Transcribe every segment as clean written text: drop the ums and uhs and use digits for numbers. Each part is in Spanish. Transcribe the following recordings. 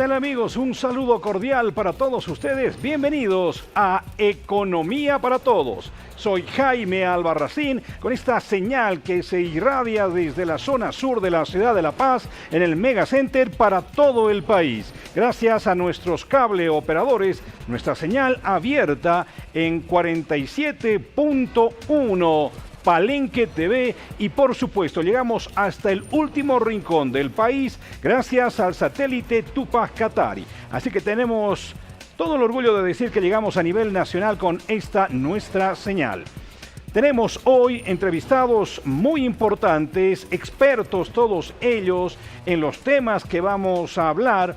tal amigos? Un saludo cordial para todos ustedes. Bienvenidos a Economía para Todos. Soy Jaime Albarracín con esta señal que se irradia desde la zona sur de la ciudad de La Paz en el Mega Center para todo el país. Gracias a nuestros cable operadores, nuestra señal abierta en 47.1 Palenque TV y por supuesto llegamos hasta el último rincón del país gracias al satélite Tupac Katari. Así que tenemos todo el orgullo de decir que llegamos a nivel nacional con esta nuestra señal. Tenemos hoy entrevistados muy importantes, expertos todos ellos en los temas que vamos a hablar.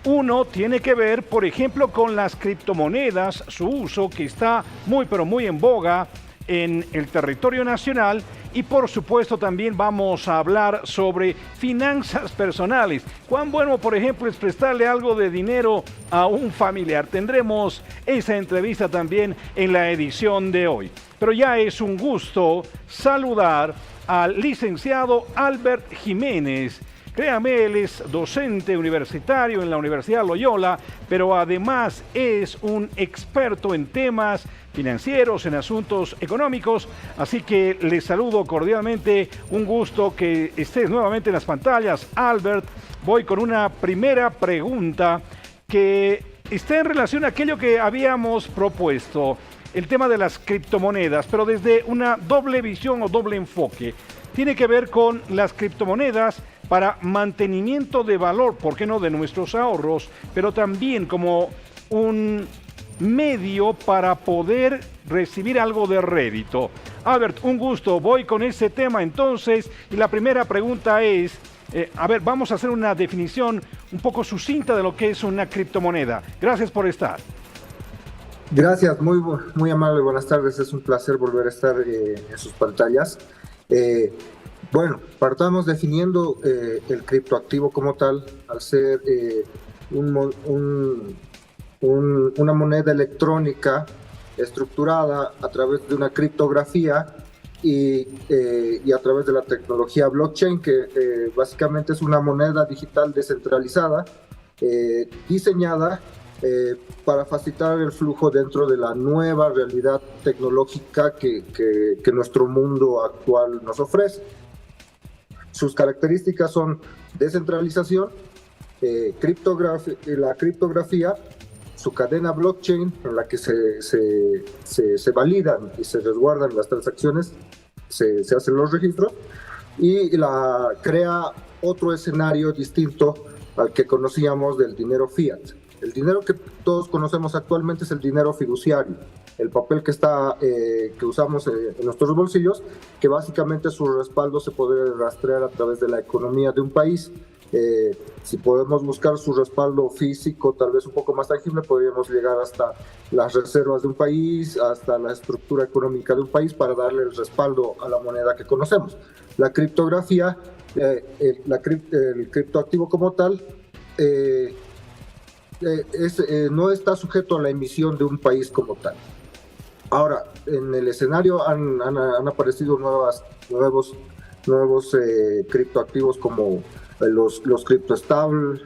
Uno tiene que ver, por ejemplo, con las criptomonedas, su uso que está muy pero muy en boga en el territorio nacional, y por supuesto también vamos a hablar sobre finanzas personales. Cuán bueno, por ejemplo, es prestarle algo de dinero a un familiar. Tendremos esa entrevista también en la edición de hoy. Pero ya es un gusto saludar al licenciado Albert Jiménez. Créame, él es docente universitario en la Universidad Loyola, pero además es un experto en temas financieros, en asuntos económicos, así que les saludo cordialmente, un gusto que estés nuevamente en las pantallas. Albert, voy con una primera pregunta que está en relación a aquello que habíamos propuesto, el tema de las criptomonedas, pero desde una doble visión o doble enfoque. Tiene que ver con las criptomonedas para mantenimiento de valor, ¿por qué no?, de nuestros ahorros, pero también como un medio para poder recibir algo de rédito. Albert, un gusto, voy con ese tema entonces, y la primera pregunta es, vamos a hacer una definición un poco sucinta de lo que es una criptomoneda. Gracias por estar. Gracias, muy amable, buenas tardes, es un placer volver a estar en sus pantallas. Bueno, partamos definiendo el criptoactivo como tal, al ser una moneda electrónica estructurada a través de una criptografía y a través de la tecnología blockchain, que básicamente es una moneda digital descentralizada, diseñada para facilitar el flujo dentro de la nueva realidad tecnológica que nuestro mundo actual nos ofrece. Sus características son descentralización, la criptografía, su cadena blockchain en la que se validan y se resguardan las transacciones, se hacen los registros, y crea otro escenario distinto al que conocíamos del dinero fiat. El dinero que todos conocemos actualmente es el dinero fiduciario, el papel que usamos en nuestros bolsillos, que básicamente su respaldo se puede rastrear a través de la economía de un país. Si podemos buscar su respaldo físico, tal vez un poco más tangible, podríamos llegar hasta las reservas de un país, hasta la estructura económica de un país, para darle el respaldo a la moneda que conocemos. La criptografía, el criptoactivo como tal, no está sujeto a la emisión de un país como tal. Ahora, en el escenario han aparecido nuevos criptoactivos como los criptoestables.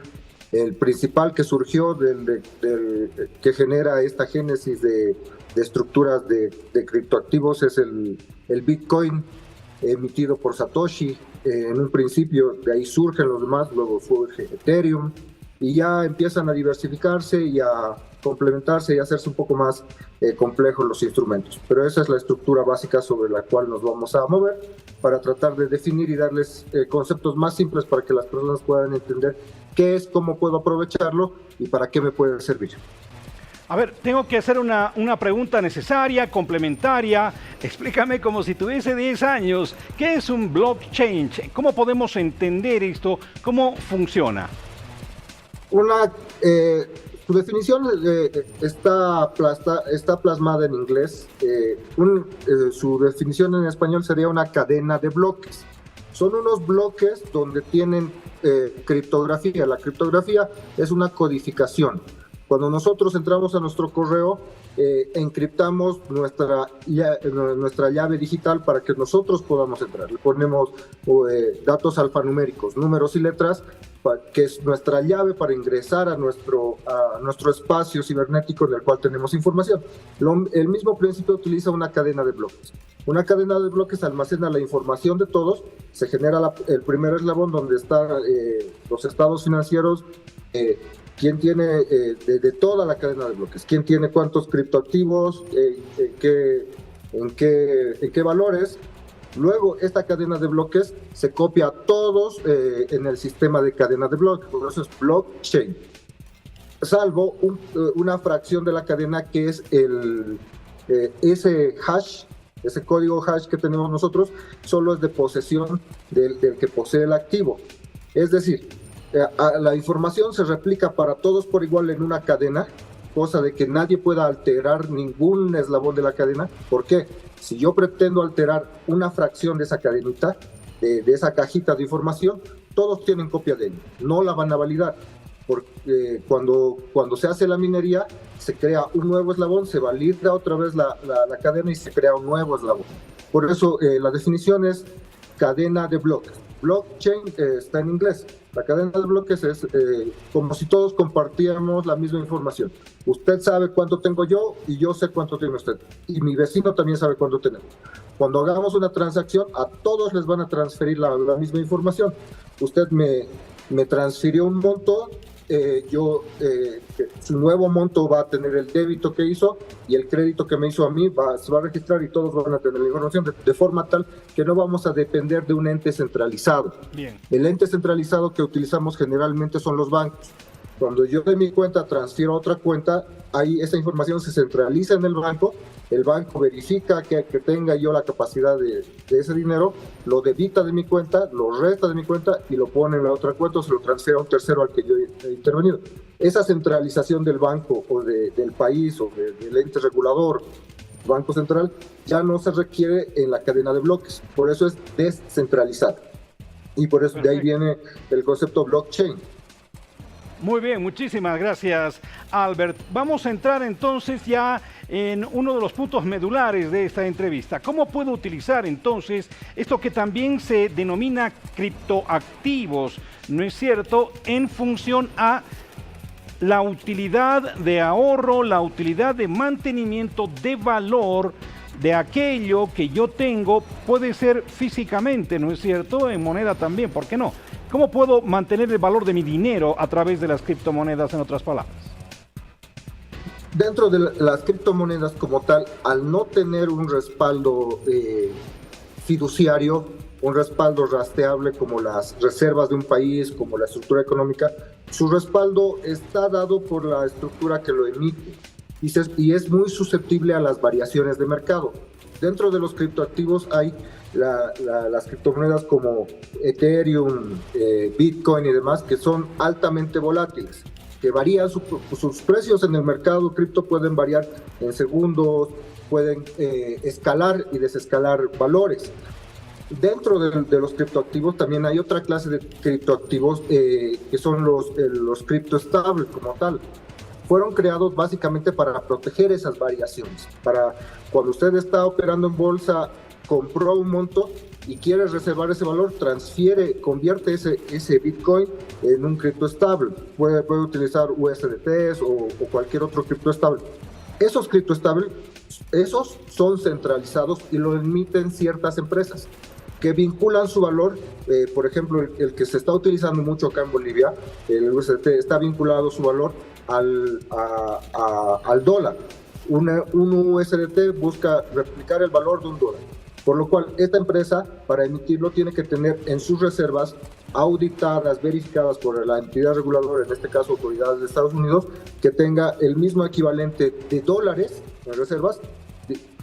El principal que surgió que genera esta génesis de estructuras de criptoactivos es el Bitcoin, emitido por Satoshi. En un principio de ahí surgen los demás, luego surge Ethereum, y ya empiezan a diversificarse y a complementarse y hacerse un poco más complejos los instrumentos. Pero esa es la estructura básica sobre la cual nos vamos a mover para tratar de definir y darles conceptos más simples para que las personas puedan entender qué es, cómo puedo aprovecharlo y para qué me puede servir. A ver, tengo que hacer una pregunta necesaria, complementaria. Explícame como si tuviese 10 años. ¿Qué es un blockchain? ¿Cómo podemos entender esto? ¿Cómo funciona? Su definición está plasmada en inglés. Su definición en español sería una cadena de bloques. Son unos bloques donde tienen criptografía. La criptografía es una codificación. Cuando nosotros entramos a nuestro correo, encriptamos nuestra llave digital para que nosotros podamos entrar. Le ponemos datos alfanuméricos, números y letras, que es nuestra llave para ingresar a nuestro espacio cibernético en el cual tenemos información. El mismo principio utiliza una cadena de bloques. Una cadena de bloques almacena la información de todos, se genera el primer eslabón donde están los estados financieros, quién tiene de toda la cadena de bloques, quién tiene cuántos criptoactivos, en qué valores. Luego, esta cadena de bloques se copia a todos en el sistema de cadena de bloques, por eso es blockchain. Salvo una fracción de la cadena que es ese hash, ese código hash que tenemos nosotros, solo es de posesión del que posee el activo. Es decir, la información se replica para todos por igual en una cadena, cosa de que nadie pueda alterar ningún eslabón de la cadena. ¿Por qué? Si yo pretendo alterar una fracción de esa cadenita, de esa cajita de información, todos tienen copia de ella, no la van a validar. Porque cuando se hace la minería, se crea un nuevo eslabón, se valida otra vez la cadena y se crea un nuevo eslabón. Por eso la definición es cadena de bloques. Blockchain está en inglés. La cadena de bloques es como si todos compartiéramos la misma información. Usted sabe cuánto tengo yo y yo sé cuánto tiene usted. Y mi vecino también sabe cuánto tenemos. Cuando hagamos una transacción, a todos les van a transferir la misma información. Usted me transfirió un monto, su nuevo monto va a tener el débito que hizo y el crédito que me hizo a mí se va a registrar y todos van a tener la información de forma tal que no vamos a depender de un ente centralizado. Bien. El ente centralizado que utilizamos generalmente son los bancos. Cuando yo de mi cuenta transfiero a otra cuenta, ahí esa información se centraliza en el banco verifica que tenga yo la capacidad de ese dinero, lo debita de mi cuenta, lo resta de mi cuenta y lo pone en la otra cuenta o se lo transfiere a un tercero al que yo he intervenido. Esa centralización del banco o del país o del ente regulador, Banco Central, ya no se requiere en la cadena de bloques, por eso es descentralizada. Y por eso de ahí viene el concepto blockchain. Muy bien, muchísimas gracias, Albert. Vamos a entrar entonces ya en uno de los puntos medulares de esta entrevista. ¿Cómo puedo utilizar entonces esto que también se denomina criptoactivos, no es cierto, en función a la utilidad de ahorro, la utilidad de mantenimiento de valor de aquello que yo tengo? Puede ser físicamente, ¿no es cierto?, en moneda también, ¿por qué no? ¿Cómo puedo mantener el valor de mi dinero a través de las criptomonedas, en otras palabras? Dentro de las criptomonedas como tal, al no tener un respaldo fiduciario, un respaldo rastreable como las reservas de un país, como la estructura económica, su respaldo está dado por la estructura que lo emite y es muy susceptible a las variaciones de mercado. Dentro de los criptoactivos hay las criptomonedas como Ethereum, Bitcoin y demás, que son altamente volátiles, que varían sus precios en el mercado cripto, pueden variar en segundos, pueden escalar y desescalar valores. Dentro de los criptoactivos también hay otra clase de criptoactivos que son los criptoestables como tal. Fueron creados básicamente para proteger esas variaciones. Para cuando usted está operando en bolsa, compró un monto y quiere reservar ese valor, convierte ese Bitcoin en un criptoestable. Puede utilizar USDTs o cualquier otro criptoestable. Esos criptoestables, esos son centralizados y lo emiten ciertas empresas que vinculan su valor. Por ejemplo, el que se está utilizando mucho acá en Bolivia, el USDT, está vinculado su valor al dólar. Un USDT busca replicar el valor de un dólar. Por lo cual, esta empresa, para emitirlo, tiene que tener en sus reservas auditadas, verificadas por la entidad reguladora, en este caso autoridades de Estados Unidos, que tenga el mismo equivalente de dólares en reservas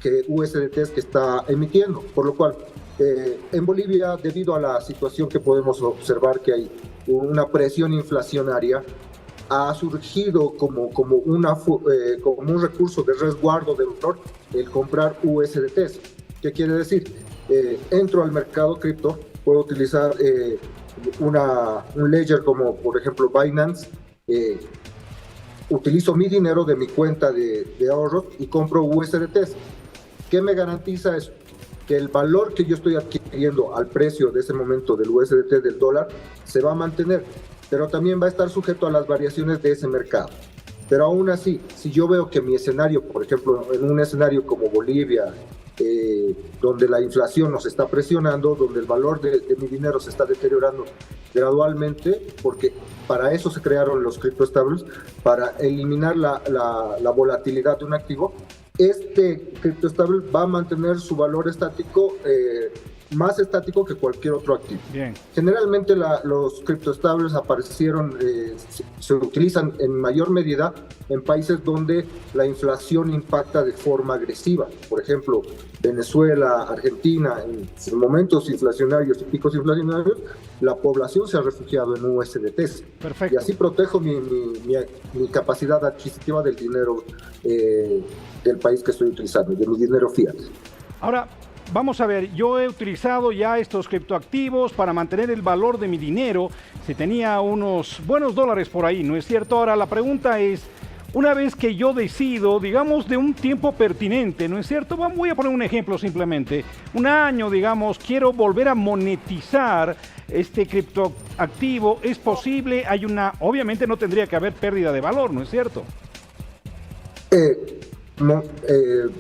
que USDTs que está emitiendo. Por lo cual, en Bolivia, debido a la situación que podemos observar que hay una presión inflacionaria, ha surgido como un recurso de resguardo de valor el comprar USDTs. ¿Qué quiere decir? Entro al mercado cripto, puedo utilizar un ledger como por ejemplo Binance, utilizo mi dinero de mi cuenta de ahorros y compro USDTs. ¿Qué me garantiza eso? Que el valor que yo estoy adquiriendo al precio de ese momento del USDT, del dólar, se va a mantener, pero también va a estar sujeto a las variaciones de ese mercado. Pero aún así, si yo veo que mi escenario, por ejemplo, en un escenario como Bolivia, donde la inflación nos está presionando, donde el valor de mi dinero se está deteriorando gradualmente, porque para eso se crearon los criptoestables, para eliminar la volatilidad de un activo, este criptoestable va a mantener su valor estático, más estático que cualquier otro activo. Bien. Generalmente los criptoestables aparecieron, se utilizan en mayor medida en países donde la inflación impacta de forma agresiva. Por ejemplo, Venezuela, Argentina, en momentos inflacionarios y picos inflacionarios, la población se ha refugiado en USDTs. Perfecto. Y así protejo mi capacidad adquisitiva del dinero del país que estoy utilizando, de mi dinero fiat. Ahora, vamos a ver, yo he utilizado ya estos criptoactivos para mantener el valor de mi dinero. Si tenía unos buenos dólares por ahí, ¿no es cierto? Ahora, la pregunta es, una vez que yo decido, digamos, de un tiempo pertinente, ¿no es cierto? Voy a poner un ejemplo simplemente. Un año, digamos, quiero volver a monetizar este criptoactivo. ¿Es posible? Obviamente no tendría que haber pérdida de valor, ¿no es cierto?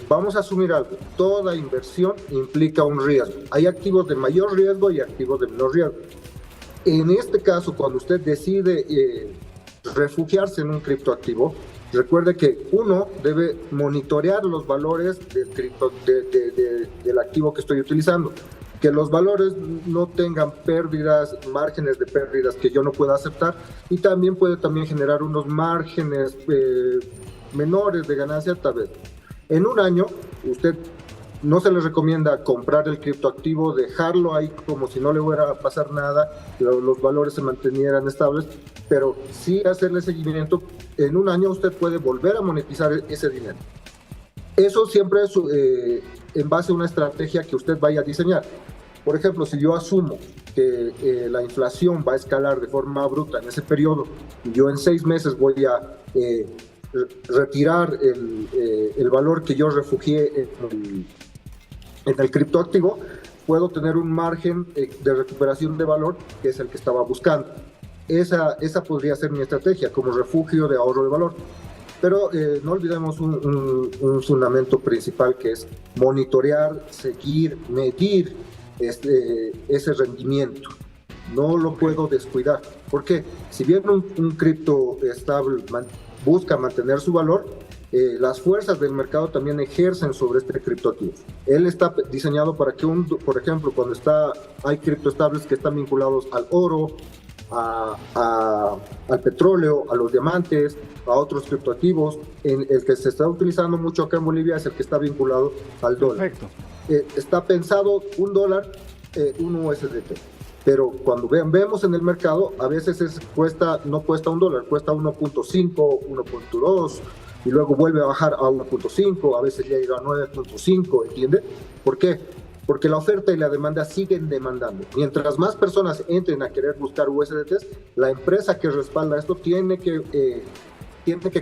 Vamos a asumir algo. Toda inversión implica un riesgo. Hay activos de mayor riesgo y activos de menor riesgo. En este caso, cuando usted decide refugiarse en un criptoactivo, recuerde que uno debe monitorear los valores del activo que estoy utilizando. Que los valores no tengan pérdidas, márgenes de pérdidas que yo no pueda aceptar, y también puede generar unos márgenes menores de ganancia tal vez. En un año, usted no se le recomienda comprar el criptoactivo, dejarlo ahí como si no le fuera a pasar nada, los valores se mantenieran estables, pero sí hacerle seguimiento. En un año usted puede volver a monetizar ese dinero. Eso siempre es en base a una estrategia que usted vaya a diseñar. Por ejemplo, si yo asumo que la inflación va a escalar de forma bruta en ese periodo, y yo en 6 meses voy a retirar el valor que yo refugié en el criptoactivo, puedo tener un margen de recuperación de valor que es el que estaba buscando. Esa podría ser mi estrategia como refugio de ahorro de valor. Pero no olvidemos un fundamento principal, que es monitorear, seguir, medir ese rendimiento. No lo puedo descuidar, porque si bien un cripto estable busca mantener su valor, las fuerzas del mercado también ejercen sobre este criptoactivo. Él está diseñado para que, por ejemplo, cuando hay criptoestables que están vinculados al oro, al petróleo, a los diamantes, a otros criptoactivos. El que se está utilizando mucho acá en Bolivia es el que está vinculado al dólar. Perfecto. Está pensado $1, un USDT. Pero cuando vemos en el mercado, a veces no cuesta $1, cuesta 1.5, 1.2, y luego vuelve a bajar a 1.5, a veces llega a 9.5, ¿entiende? ¿Por qué? Porque la oferta y la demanda siguen demandando. Mientras más personas entren a querer buscar USDTs, la empresa que respalda esto tiene que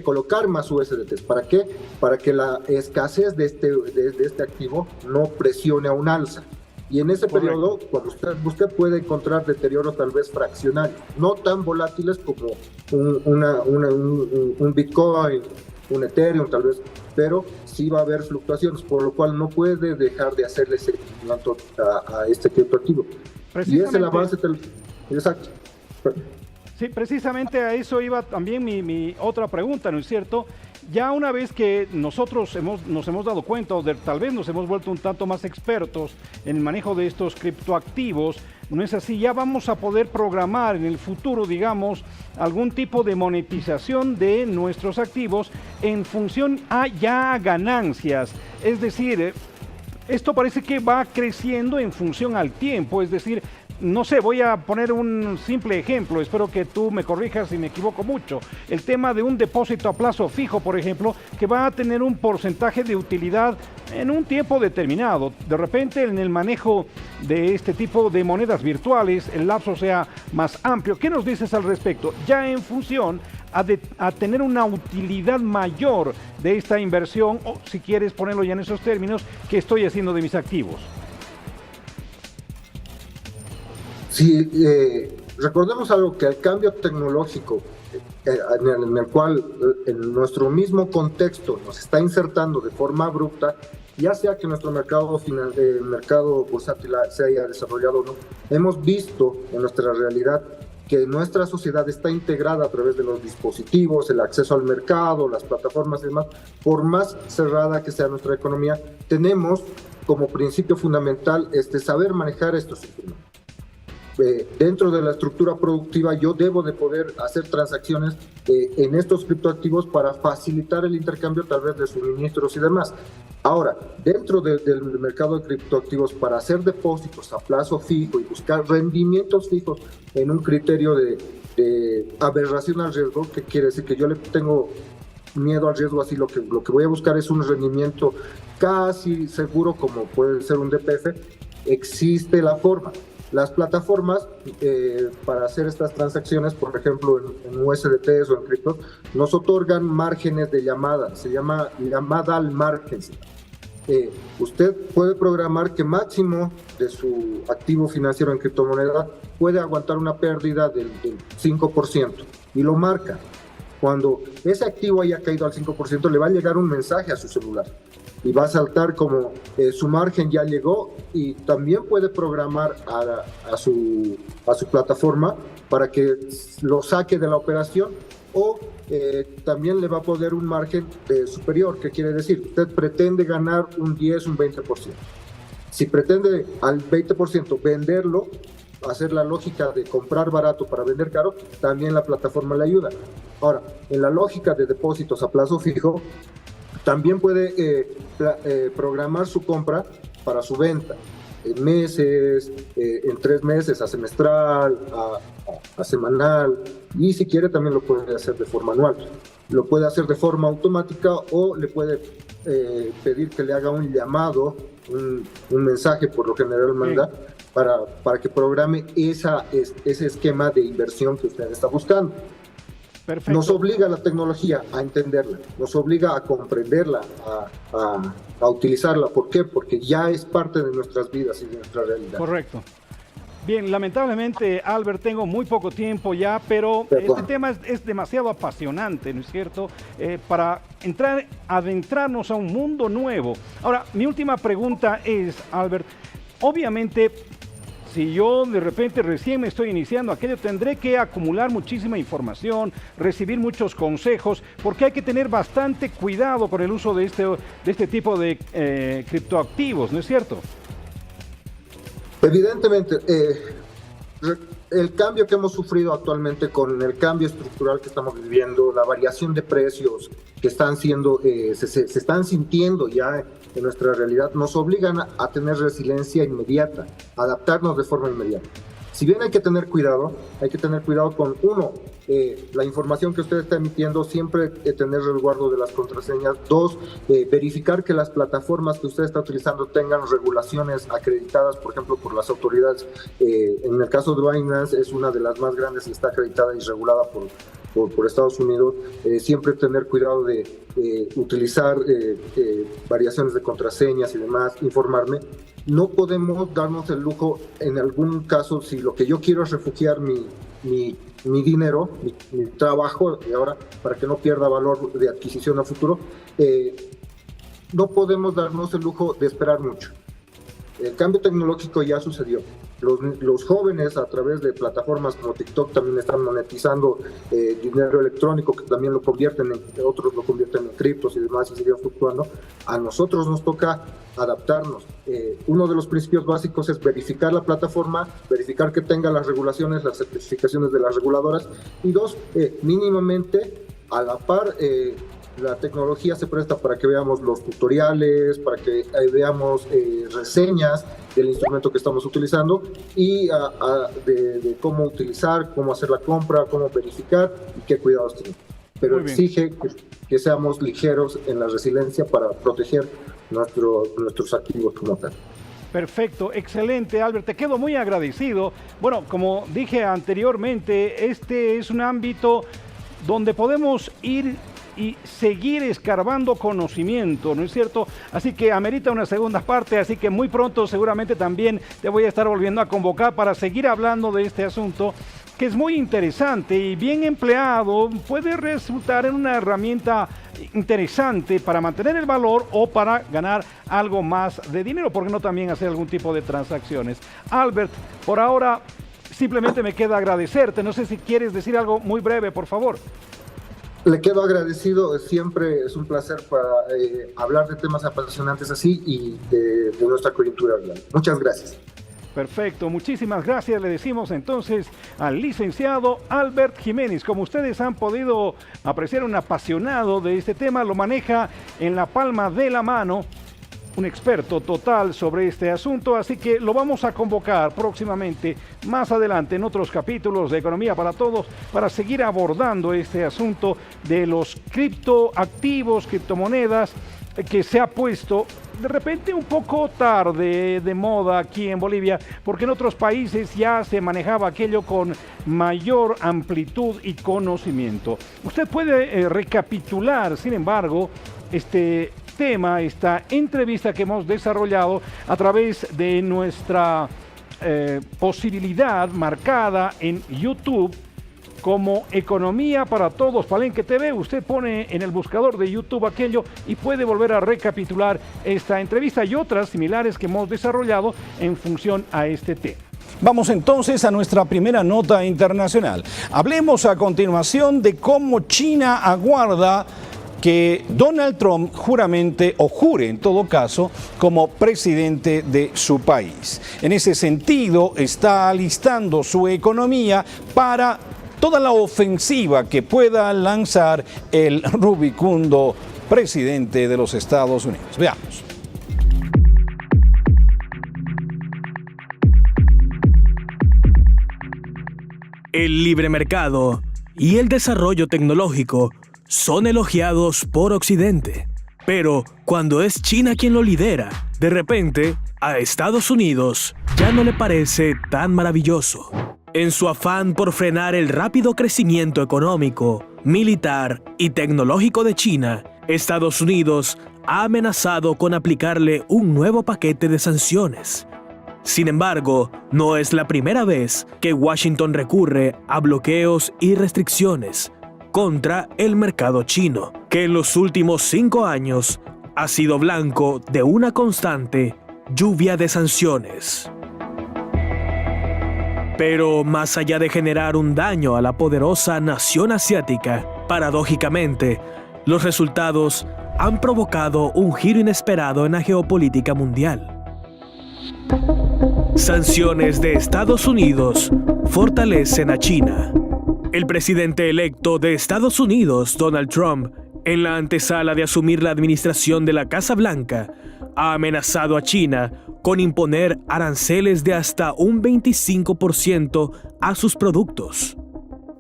colocar más USDTs. ¿Para qué? Para que la escasez de este activo no presione a un alza. Y en ese periodo, cuando usted puede encontrar deterioros tal vez fraccionarios, no tan volátiles como un Bitcoin, un Ethereum tal vez, pero sí va a haber fluctuaciones, por lo cual no puede dejar de hacerle seguimiento a este criptoactivo. Y es el avance exacto. Sí, precisamente a eso iba también mi otra pregunta, ¿no es cierto? Ya una vez que nosotros nos hemos dado cuenta, o tal vez nos hemos vuelto un tanto más expertos en el manejo de estos criptoactivos, ¿no es así? Ya vamos a poder programar en el futuro, digamos, algún tipo de monetización de nuestros activos en función a ya ganancias. Es decir, esto parece que va creciendo en función al tiempo, es decir, no sé, voy a poner un simple ejemplo, espero que tú me corrijas si me equivoco mucho. El tema de un depósito a plazo fijo, por ejemplo, que va a tener un porcentaje de utilidad en un tiempo determinado. De repente, en el manejo de este tipo de monedas virtuales, el lapso sea más amplio. ¿Qué nos dices al respecto? Ya en función a tener una utilidad mayor de esta inversión, o si quieres ponerlo ya en esos términos, que estoy haciendo de mis activos? Sí, recordemos algo, que el cambio tecnológico en el cual en nuestro mismo contexto nos está insertando de forma abrupta, ya sea que nuestro mercado bursátil se haya desarrollado o no, hemos visto en nuestra realidad que nuestra sociedad está integrada a través de los dispositivos, el acceso al mercado, las plataformas y demás. Por más cerrada que sea nuestra economía, tenemos como principio fundamental saber manejar estos instrumentos. Dentro de la estructura productiva yo debo de poder hacer transacciones en estos criptoactivos para facilitar el intercambio tal vez de suministros y demás. Ahora, dentro del mercado de criptoactivos, para hacer depósitos a plazo fijo y buscar rendimientos fijos en un criterio de aberración al riesgo, que quiere decir que yo le tengo miedo al riesgo, así lo que voy a buscar es un rendimiento casi seguro como puede ser un DPF, existe la forma. Las plataformas para hacer estas transacciones, por ejemplo en USDTs o en criptos, nos otorgan márgenes de llamada, se llama llamada al margen. Usted puede programar que máximo de su activo financiero en criptomoneda puede aguantar una pérdida del 5% y lo marca. Cuando ese activo haya caído al 5%, le va a llegar un mensaje a su celular y va a saltar como su margen ya llegó, y también puede programar a su plataforma para que lo saque de la operación, o también le va a poner un margen superior, que quiere decir, usted pretende ganar un 10, un 20%. Si pretende al 20% venderlo, hacer la lógica de comprar barato para vender caro, también la plataforma le ayuda. Ahora, en la lógica de depósitos a plazo fijo, también puede programar su compra para su venta en meses, en 3 meses, a semestral, a semanal, y si quiere también lo puede hacer de forma anual. Lo puede hacer de forma automática, o le puede pedir que le haga un llamado, un mensaje, por lo general manda, para que programe ese esquema de inversión que usted está buscando. Perfecto. Nos obliga la tecnología a entenderla, nos obliga a comprenderla, a utilizarla. ¿Por qué? Porque ya es parte de nuestras vidas y de nuestra realidad. Correcto. Bien, lamentablemente, Albert, tengo muy poco tiempo ya, pero este tema es demasiado apasionante, ¿no es cierto? Para adentrarnos a un mundo nuevo. Ahora, mi última pregunta es, Albert, obviamente, si yo de repente recién me estoy iniciando aquello, tendré que acumular muchísima información, recibir muchos consejos, porque hay que tener bastante cuidado con el uso de este tipo de criptoactivos, ¿no es cierto? Evidentemente, el cambio que hemos sufrido actualmente con el cambio estructural que estamos viviendo, la variación de precios que están siendo, se están sintiendo ya en nuestra realidad, nos obligan a tener resiliencia inmediata, adaptarnos de forma inmediata. Si bien hay que tener cuidado con, uno, la información que usted está emitiendo, siempre tener resguardo de las contraseñas. 2, verificar que las plataformas que usted está utilizando tengan regulaciones acreditadas, por ejemplo, por las autoridades. En el caso de Binance, es una de las más grandes y está acreditada y regulada por Estados Unidos. Siempre tener cuidado de utilizar variaciones de contraseñas y demás, informarme. No podemos darnos el lujo, en algún caso, si lo que yo quiero es refugiar mi dinero, mi trabajo de ahora, para que no pierda valor de adquisición a futuro, no podemos darnos el lujo de esperar mucho. El cambio tecnológico ya sucedió. Los jóvenes, a través de plataformas como TikTok, también están monetizando dinero electrónico, que también otros lo convierten en criptos y demás, y siguen fluctuando. A nosotros nos toca adaptarnos. Uno de los principios básicos es verificar la plataforma, verificar que tenga las regulaciones, las certificaciones de las reguladoras, y 2, mínimamente a la par, la tecnología se presta para que veamos los tutoriales, para que veamos reseñas del instrumento que estamos utilizando, y de cómo utilizar, cómo hacer la compra, cómo verificar y qué cuidados tener. Pero exige que seamos ligeros en la resiliencia para proteger nuestros activos como tal. Perfecto, excelente, Albert, te quedo muy agradecido. Bueno, como dije anteriormente, este es un ámbito donde podemos ir y seguir escarbando conocimiento, ¿no es cierto? Así que amerita una segunda parte, así que muy pronto seguramente también te voy a estar volviendo a convocar para seguir hablando de este asunto, que es muy interesante y bien empleado, puede resultar en una herramienta interesante para mantener el valor o para ganar algo más de dinero, ¿por qué no también hacer algún tipo de transacciones? Albert, por ahora simplemente me queda agradecerte, no sé si quieres decir algo muy breve, por favor. Le quedo agradecido, siempre es un placer para hablar de temas apasionantes así y de nuestra coyuntura. Muchas gracias. Perfecto, muchísimas gracias. Le decimos entonces al licenciado Albert Jiménez. Como ustedes han podido apreciar, un apasionado de este tema, lo maneja en la palma de la mano, un experto total sobre este asunto, así que lo vamos a convocar próximamente, más adelante, en otros capítulos de Economía para Todos, para seguir abordando este asunto de los criptoactivos, criptomonedas, que se ha puesto de repente un poco tarde de moda aquí en Bolivia, porque en otros países ya se manejaba aquello con mayor amplitud y conocimiento. Usted puede recapitular, sin embargo, este tema, esta entrevista que hemos desarrollado a través de nuestra posibilidad marcada en YouTube como Economía para Todos, Palenque TV. Usted pone en el buscador de YouTube aquello y puede volver a recapitular esta entrevista y otras similares que hemos desarrollado en función a este tema. Vamos entonces a nuestra primera nota internacional. Hablemos a continuación de cómo China aguarda que Donald Trump jure en todo caso como presidente de su país. En ese sentido, está alistando su economía para toda la ofensiva que pueda lanzar el rubicundo presidente de los Estados Unidos. Veamos. El libre mercado y el desarrollo tecnológico son elogiados por Occidente, pero cuando es China quien lo lidera, de repente a Estados Unidos ya no le parece tan maravilloso. En su afán por frenar el rápido crecimiento económico, militar y tecnológico de China, Estados Unidos ha amenazado con aplicarle un nuevo paquete de sanciones. Sin embargo, no es la primera vez que Washington recurre a bloqueos y restricciones contra el mercado chino, que en los últimos 5 años ha sido blanco de una constante lluvia de sanciones. Pero más allá de generar un daño a la poderosa nación asiática, paradójicamente, los resultados han provocado un giro inesperado en la geopolítica mundial. Sanciones de Estados Unidos fortalecen a China. El presidente electo de Estados Unidos, Donald Trump, en la antesala de asumir la administración de la Casa Blanca, ha amenazado a China con imponer aranceles de hasta un 25% a sus productos.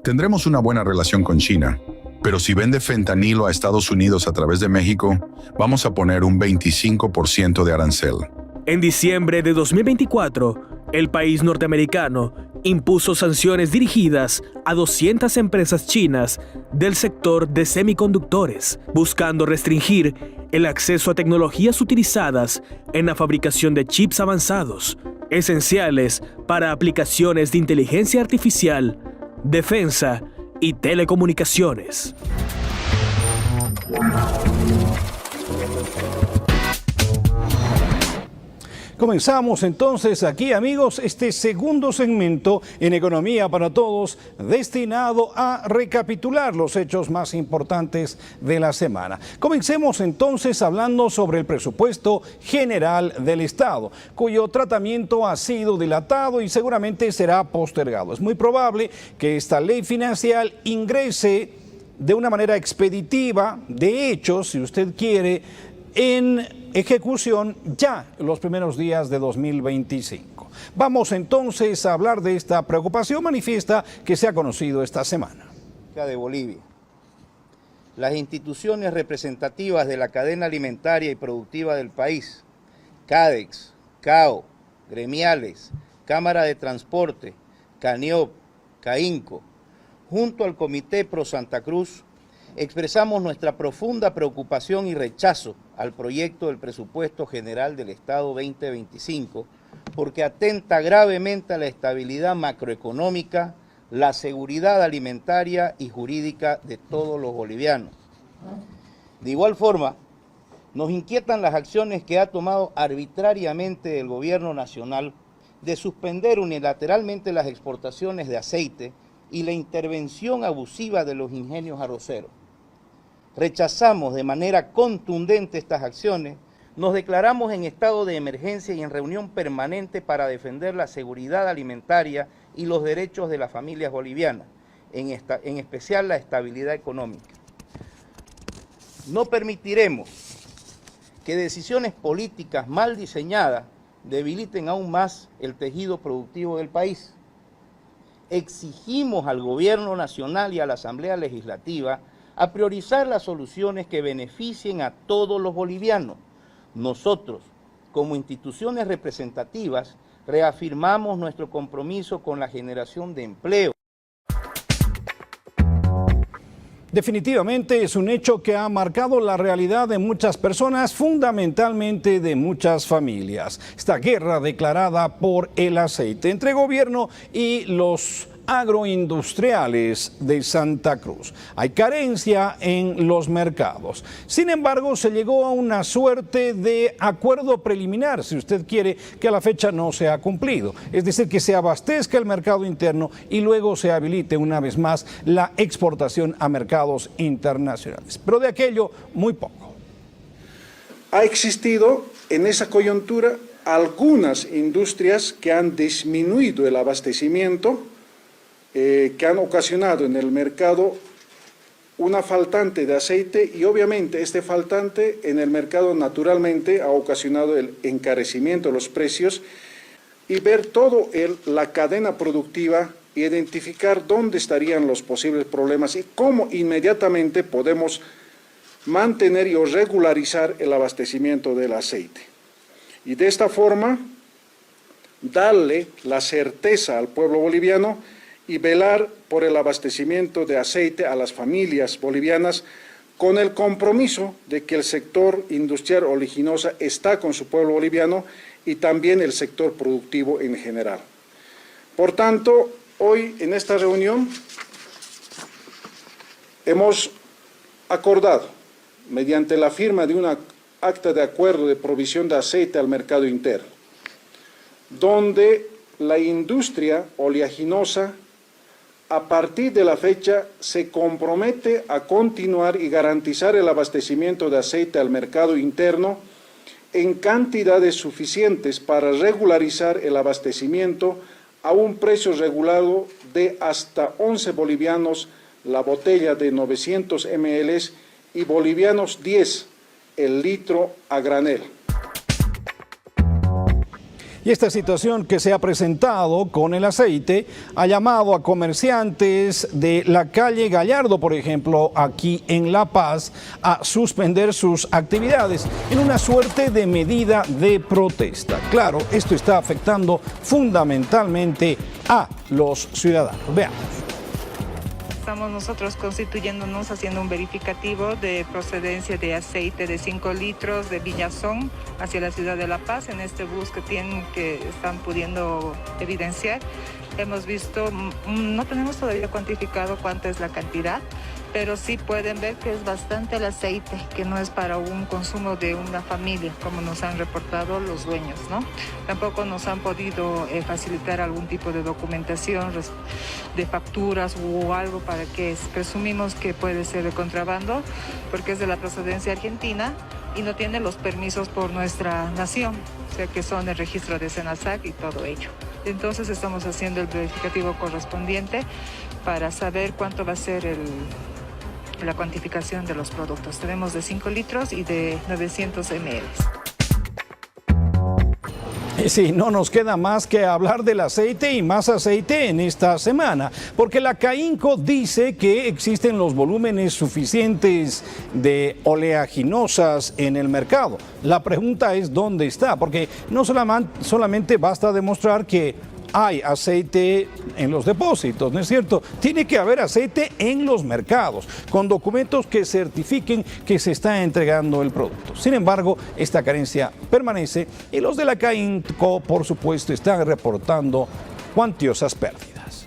Tendremos una buena relación con China, pero si vende fentanilo a Estados Unidos a través de México, vamos a poner un 25% de arancel. En diciembre de 2024, el país norteamericano impuso sanciones dirigidas a 200 empresas chinas del sector de semiconductores, buscando restringir el acceso a tecnologías utilizadas en la fabricación de chips avanzados, esenciales para aplicaciones de inteligencia artificial, defensa y telecomunicaciones. Comenzamos entonces aquí, amigos, este segundo segmento en Economía para Todos, destinado a recapitular los hechos más importantes de la semana. Comencemos entonces hablando sobre el presupuesto general del Estado, cuyo tratamiento ha sido dilatado y seguramente será postergado. Es muy probable que esta ley financiera ingrese de una manera expeditiva, de hecho, si usted quiere, en ejecución ya en los primeros días de 2025. Vamos entonces a hablar de esta preocupación manifiesta que se ha conocido esta semana. De Bolivia. Las instituciones representativas de la cadena alimentaria y productiva del país, CADEX, CAO, gremiales, Cámara de Transporte, CANIOP, CAINCO, junto al Comité Pro Santa Cruz, expresamos nuestra profunda preocupación y rechazo al proyecto del Presupuesto General del Estado 2025, porque atenta gravemente a la estabilidad macroeconómica, la seguridad alimentaria y jurídica de todos los bolivianos. De igual forma, nos inquietan las acciones que ha tomado arbitrariamente el gobierno nacional de suspender unilateralmente las exportaciones de aceite y la intervención abusiva de los ingenios arroceros. Rechazamos de manera contundente estas acciones, nos declaramos en estado de emergencia y en reunión permanente para defender la seguridad alimentaria y los derechos de las familias bolivianas, en especial la estabilidad económica. No permitiremos que decisiones políticas mal diseñadas debiliten aún más el tejido productivo del país. Exigimos al Gobierno Nacional y a la Asamblea Legislativa a priorizar las soluciones que beneficien a todos los bolivianos. Nosotros, como instituciones representativas, reafirmamos nuestro compromiso con la generación de empleo. Definitivamente es un hecho que ha marcado la realidad de muchas personas, fundamentalmente de muchas familias. Esta guerra declarada por el aceite entre gobierno y los agroindustriales de Santa Cruz. Hay carencia en los mercados. Sin embargo, se llegó a una suerte de acuerdo preliminar, si usted quiere, que a la fecha no se ha cumplido. Es decir, que se abastezca el mercado interno y luego se habilite una vez más la exportación a mercados internacionales. Pero de aquello, muy poco. Ha existido en esa coyuntura algunas industrias que han disminuido el abastecimiento, que han ocasionado en el mercado una faltante de aceite y obviamente este faltante en el mercado naturalmente ha ocasionado el encarecimiento de los precios y ver toda la cadena productiva, identificar dónde estarían los posibles problemas y cómo inmediatamente podemos mantener y regularizar el abastecimiento del aceite. Y de esta forma darle la certeza al pueblo boliviano y velar por el abastecimiento de aceite a las familias bolivianas con el compromiso de que el sector industrial oleaginosa está con su pueblo boliviano y también el sector productivo en general. Por tanto, hoy en esta reunión hemos acordado, mediante la firma de una acta de acuerdo de provisión de aceite al mercado interno, donde la industria oleaginosa a partir de la fecha se compromete a continuar y garantizar el abastecimiento de aceite al mercado interno en cantidades suficientes para regularizar el abastecimiento a un precio regulado de hasta 11 bolivianos la botella de 900 ml y bolivianos 10 el litro a granel. Y esta situación que se ha presentado con el aceite ha llamado a comerciantes de la calle Gallardo, por ejemplo, aquí en La Paz, a suspender sus actividades en una suerte de medida de protesta. Claro, esto está afectando fundamentalmente a los ciudadanos. Veamos. Estamos nosotros constituyéndonos, haciendo un verificativo de procedencia de aceite de 5 litros de Villazón hacia la ciudad de La Paz. En este bus que están pudiendo evidenciar, hemos visto, no tenemos todavía cuantificado cuánta es la cantidad, pero sí pueden ver que es bastante el aceite, que no es para un consumo de una familia, como nos han reportado los dueños, ¿no? Tampoco nos han podido facilitar algún tipo de documentación de facturas o algo para que presumimos que puede ser de contrabando, porque es de la procedencia argentina y no tiene los permisos por nuestra nación, o sea que son el registro de SENASAC y todo ello. Entonces estamos haciendo el verificativo correspondiente para saber cuánto va a ser la cuantificación de los productos. Tenemos de 5 litros y de 900 ml. Sí, no nos queda más que hablar del aceite y más aceite en esta semana, porque la CAINCO dice que existen los volúmenes suficientes de oleaginosas en el mercado. La pregunta es dónde está, porque no solamente basta demostrar que hay aceite en los depósitos, ¿no es cierto? Tiene que haber aceite en los mercados, con documentos que certifiquen que se está entregando el producto. Sin embargo, esta carencia permanece y los de la CAINCO, por supuesto, están reportando cuantiosas pérdidas.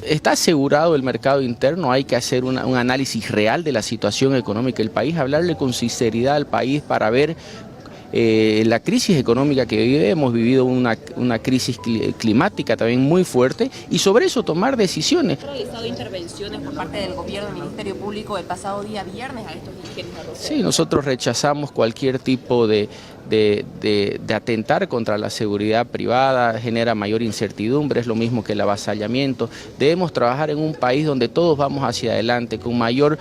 Está asegurado el mercado interno, hay que hacer un análisis real de la situación económica del país, hablarle con sinceridad al país para ver la crisis económica que vive. Hemos vivido una crisis climática también muy fuerte y sobre eso tomar decisiones. ¿Ha realizado intervenciones por parte del gobierno del Ministerio Público el pasado día viernes a estos dirigentes? Sí, nosotros rechazamos cualquier tipo de atentar contra la seguridad privada, genera mayor incertidumbre, es lo mismo que el avasallamiento. Debemos trabajar en un país donde todos vamos hacia adelante, con mayor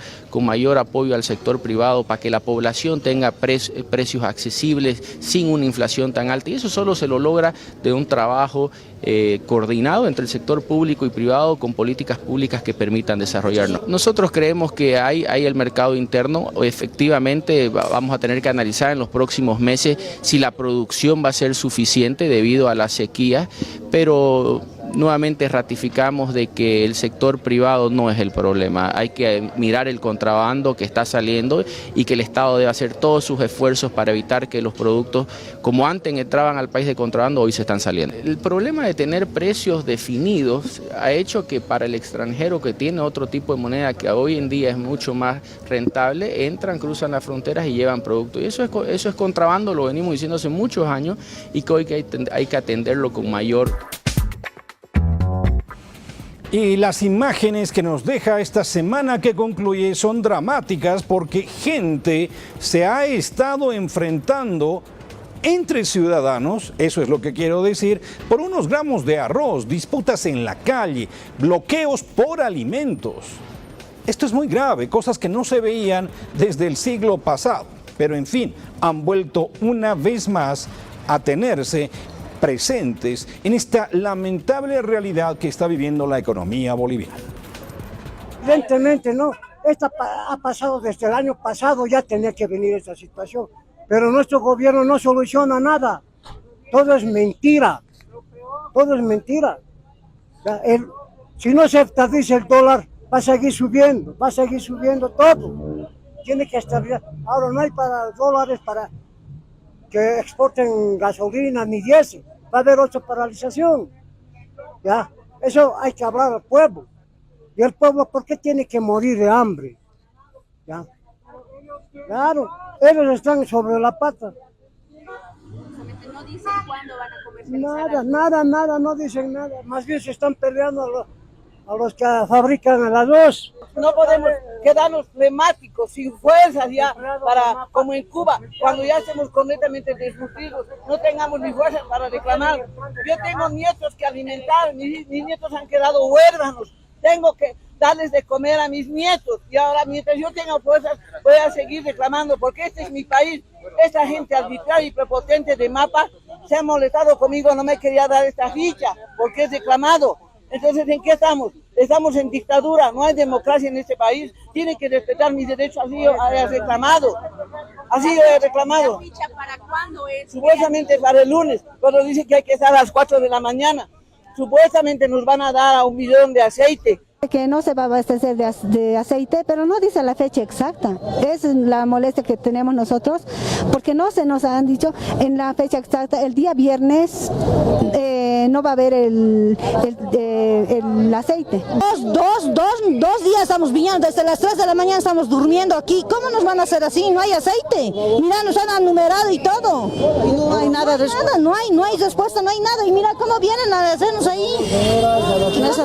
apoyo al sector privado para que la población tenga precios accesibles, sin una inflación tan alta, y eso solo se lo logra de un trabajo coordinado entre el sector público y privado con políticas públicas que permitan desarrollarnos. Nosotros creemos que hay el mercado interno, efectivamente vamos a tener que analizar en los próximos meses si la producción va a ser suficiente debido a la sequía, pero nuevamente ratificamos de que el sector privado no es el problema. Hay que mirar el contrabando que está saliendo y que el Estado debe hacer todos sus esfuerzos para evitar que los productos, como antes entraban al país de contrabando, hoy se están saliendo. El problema de tener precios definidos ha hecho que para el extranjero que tiene otro tipo de moneda que hoy en día es mucho más rentable, entran, cruzan las fronteras y llevan productos. Y eso es contrabando, lo venimos diciendo hace muchos años y que hoy hay que atenderlo con mayor. Y las imágenes que nos deja esta semana que concluye son dramáticas porque gente se ha estado enfrentando entre ciudadanos, eso es lo que quiero decir, por unos gramos de arroz, disputas en la calle, bloqueos por alimentos. Esto es muy grave, cosas que no se veían desde el siglo pasado, pero en fin, han vuelto una vez más a tenerse presentes en esta lamentable realidad que está viviendo la economía boliviana. Evidentemente no, ha pasado desde el año pasado, ya tenía que venir esta situación, pero nuestro gobierno no soluciona nada, todo es mentira, todo es mentira. Si no se estabiliza el dólar, va a seguir subiendo todo, tiene que estabilizar. Ahora no hay para dólares para que exporten gasolina ni diésel, va a haber otra paralización, ¿ya? Eso hay que hablar al pueblo, y el pueblo, ¿por qué tiene que morir de hambre? ¿Ya? Claro, ellos están sobre la pata. No dicen cuándo van a comercializar. Nada, no dicen nada, más bien se están peleando a los que fabrican el arroz. No podemos quedarnos flemáticos, sin fuerzas ya, como en Cuba, cuando ya estemos completamente desnutridos, no tengamos ni fuerzas para reclamar. Yo tengo nietos que alimentar, mis nietos han quedado huérfanos, tengo que darles de comer a mis nietos, y ahora mientras yo tenga fuerzas voy a seguir reclamando, porque este es mi país. Esta gente arbitraria y prepotente de MAPA se ha molestado conmigo, no me quería dar esta ficha, porque es reclamado. Entonces, ¿en qué estamos? Estamos en dictadura, no hay democracia en este país, tienen que respetar mis derechos, así yo he reclamado. ¿La ficha para cuándo es? Supuestamente para el lunes, pero dicen que hay que estar a las 4 de la mañana. Supuestamente nos van a dar a 1 millón de aceite. Que no se va a abastecer de aceite, pero no dice la fecha exacta. Es la molestia que tenemos nosotros, porque no se nos han dicho en la fecha exacta. El día viernes no va a haber el aceite. Dos días estamos viniendo, desde las 3 de la mañana estamos durmiendo aquí. ¿Cómo nos van a hacer así? No hay aceite. Mira, nos han enumerado y todo. Y no hay nada, no hay respuesta, no hay nada. Y mira cómo vienen a hacernos ahí. Nos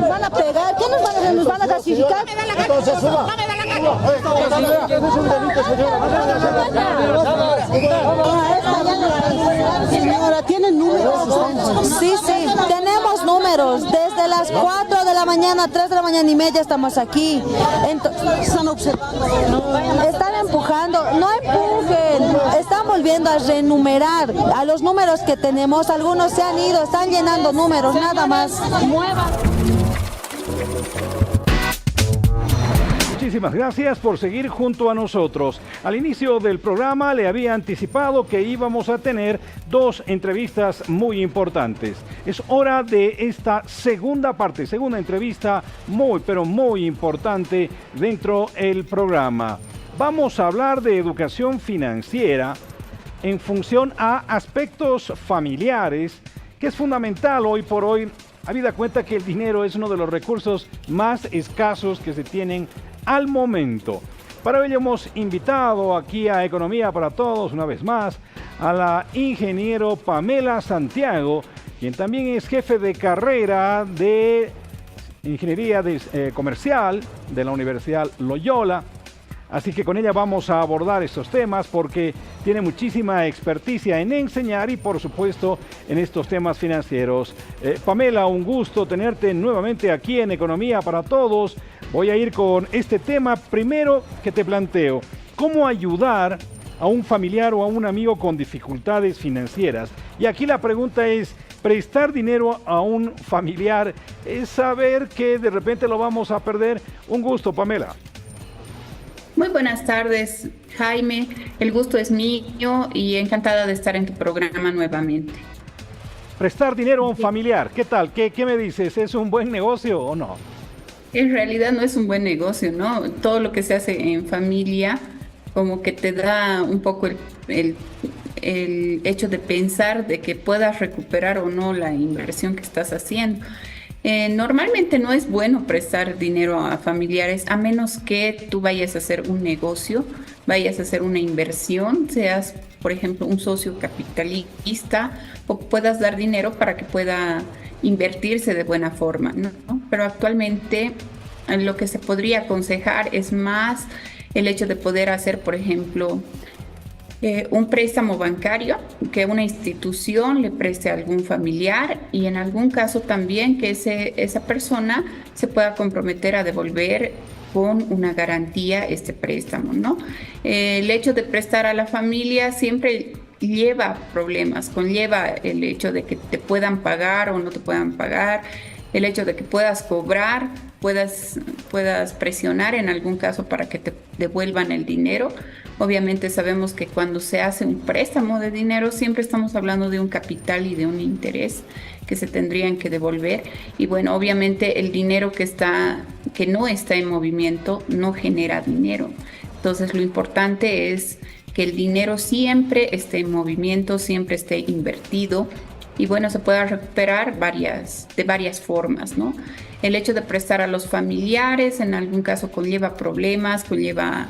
van a pegar. ¿Qué nos van a hacer? ¿Nos van a clasificar? Señora, ¿tienen números? Sí, tenemos números. Desde las 4 de la mañana, 3 de la mañana y media estamos aquí. Están observando. Están empujando. No empujen. Están volviendo a renumerar a los números que tenemos. Algunos se han ido, están llenando números, nada más. Muchísimas muchísimas gracias por seguir junto a nosotros. Al inicio del programa le había anticipado que íbamos a tener 2 entrevistas muy importantes. Es hora de esta segunda entrevista muy, pero muy importante dentro del programa. Vamos a hablar de educación financiera en función a aspectos familiares, que es fundamental hoy por hoy, habida cuenta que el dinero es uno de los recursos más escasos que se tienen al momento. Para ello hemos invitado aquí a Economía para Todos, una vez más, a la ingeniero Pamela Santiago, quien también es jefe de carrera de Ingeniería Comercial de la Universidad Loyola. Así que con ella vamos a abordar estos temas porque tiene muchísima experticia en enseñar y por supuesto en estos temas financieros. Pamela, un gusto tenerte nuevamente aquí en Economía para Todos. Voy a ir con este tema primero que te planteo. ¿Cómo ayudar a un familiar o a un amigo con dificultades financieras? Y aquí la pregunta es, prestar dinero a un familiar es saber que de repente lo vamos a perder. Un gusto, Pamela. Muy buenas tardes, Jaime. El gusto es mío y encantada de estar en tu programa nuevamente. Prestar dinero a un familiar, ¿qué tal? ¿Qué me dices? ¿Es un buen negocio o no? En realidad no es un buen negocio, ¿no? Todo lo que se hace en familia como que te da un poco el hecho de pensar de que puedas recuperar o no la inversión que estás haciendo. Normalmente no es bueno prestar dinero a familiares a menos que tú vayas a hacer un negocio, vayas a hacer una inversión, seas, por ejemplo, un socio capitalista o puedas dar dinero para que pueda invertirse de buena forma, ¿no? Pero actualmente lo que se podría aconsejar es más el hecho de poder hacer, por ejemplo, un préstamo bancario, que una institución le preste a algún familiar y en algún caso también que esa persona se pueda comprometer a devolver con una garantía este préstamo, ¿no? El hecho de prestar a la familia siempre lleva problemas, conlleva el hecho de que te puedan pagar o no te puedan pagar, el hecho de que puedas cobrar, puedas presionar en algún caso para que te devuelvan el dinero. Obviamente sabemos que cuando se hace un préstamo de dinero siempre estamos hablando de un capital y de un interés que se tendrían que devolver. Y bueno, obviamente el dinero que no está en movimiento no genera dinero. Entonces lo importante es que el dinero siempre esté en movimiento, siempre esté invertido y bueno, se pueda recuperar de varias formas, ¿no? El hecho de prestar a los familiares en algún caso conlleva problemas, conlleva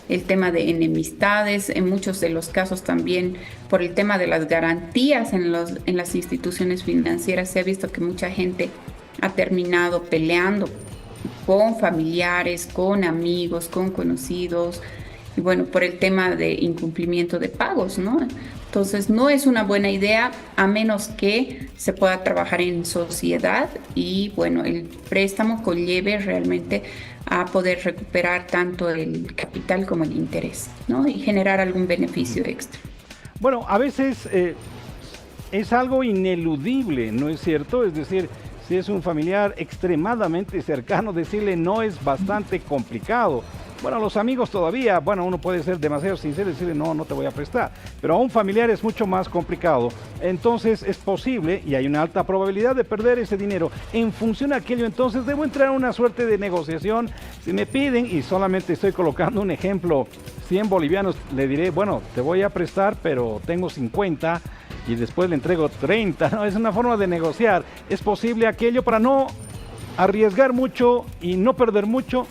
el tema de enemistades, en muchos de los casos también por el tema de las garantías en las instituciones financieras se ha visto que mucha gente ha terminado peleando con familiares, con amigos, con conocidos, y bueno, por el tema de incumplimiento de pagos, ¿no? Entonces no es una buena idea a menos que se pueda trabajar en sociedad y bueno, el préstamo conlleve realmente a poder recuperar tanto el capital como el interés, ¿no? Y generar algún beneficio extra. Bueno, a veces es algo ineludible, ¿no es cierto? Es decir, si es un familiar extremadamente cercano, decirle no es bastante complicado. Bueno, a los amigos todavía, bueno, uno puede ser demasiado sincero y decirle no te voy a prestar, pero a un familiar es mucho más complicado. Entonces es posible y hay una alta probabilidad de perder ese dinero. En función de aquello, entonces debo entrar a una suerte de negociación. Si me piden, y solamente estoy colocando un ejemplo, 100 bolivianos, le diré, bueno, te voy a prestar, pero tengo 50 y después le entrego 30, ¿no? Es una forma de negociar. Es posible aquello para no arriesgar mucho y no perder mucho.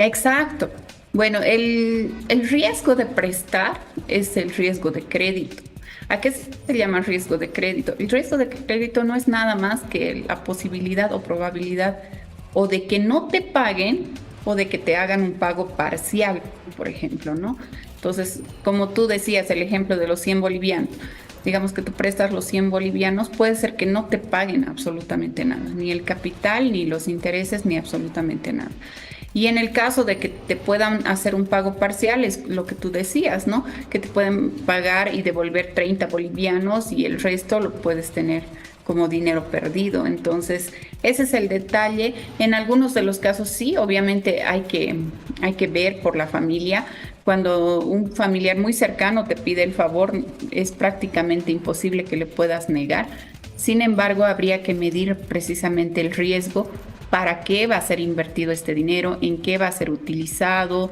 Exacto. Bueno, el riesgo de prestar es el riesgo de crédito. ¿A qué se llama riesgo de crédito? El riesgo de crédito no es nada más que la posibilidad o probabilidad o de que no te paguen o de que te hagan un pago parcial, por ejemplo, ¿no? Entonces, como tú decías, el ejemplo de los 100 bolivianos, digamos que tú prestas los 100 bolivianos, puede ser que no te paguen absolutamente nada, ni el capital, ni los intereses, ni absolutamente nada. Y en el caso de que te puedan hacer un pago parcial, es lo que tú decías, ¿no? Que te pueden pagar y devolver 30 bolivianos y el resto lo puedes tener como dinero perdido. Entonces, ese es el detalle. En algunos de los casos sí, obviamente hay que ver por la familia. Cuando un familiar muy cercano te pide el favor, es prácticamente imposible que le puedas negar. Sin embargo, habría que medir precisamente el riesgo, para qué va a ser invertido este dinero, en qué va a ser utilizado,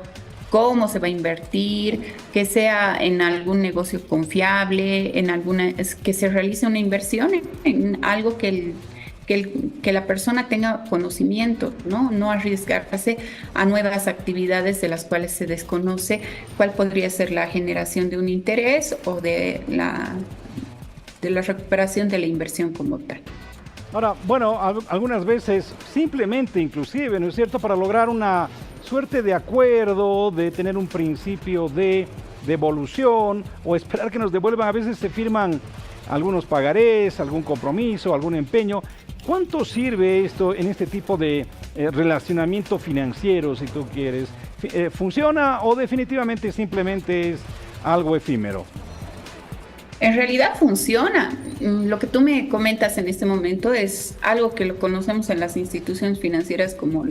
cómo se va a invertir, que sea en algún negocio confiable, que se realice una inversión en algo que la persona tenga conocimiento, no arriesgarse a nuevas actividades de las cuales se desconoce cuál podría ser la generación de un interés o de la recuperación de la inversión como tal. Ahora, bueno, algunas veces simplemente, inclusive, ¿no es cierto?, para lograr una suerte de acuerdo, de tener un principio de devolución o esperar que nos devuelvan, a veces se firman algunos pagarés, algún compromiso, algún empeño. ¿Cuánto sirve esto en este tipo de relacionamiento financiero, si tú quieres? ¿Funciona o definitivamente simplemente es algo efímero? En realidad funciona. Lo que tú me comentas en este momento es algo que lo conocemos en las instituciones financieras como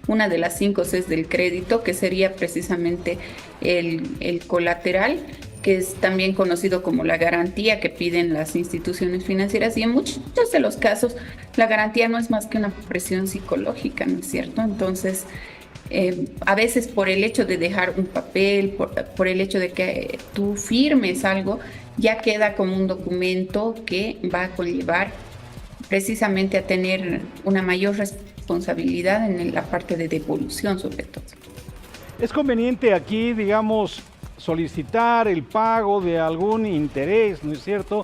una de las 5 Cs del crédito, que sería precisamente el colateral, que es también conocido como la garantía que piden las instituciones financieras, y en muchos de los casos la garantía no es más que una presión psicológica, ¿no es cierto? Entonces, a veces por el hecho de dejar un papel, por el hecho de que tú firmes algo, ya queda como un documento que va a conllevar precisamente a tener una mayor responsabilidad en la parte de devolución, sobre todo. ¿Es conveniente aquí, digamos, solicitar el pago de algún interés, ¿no es cierto?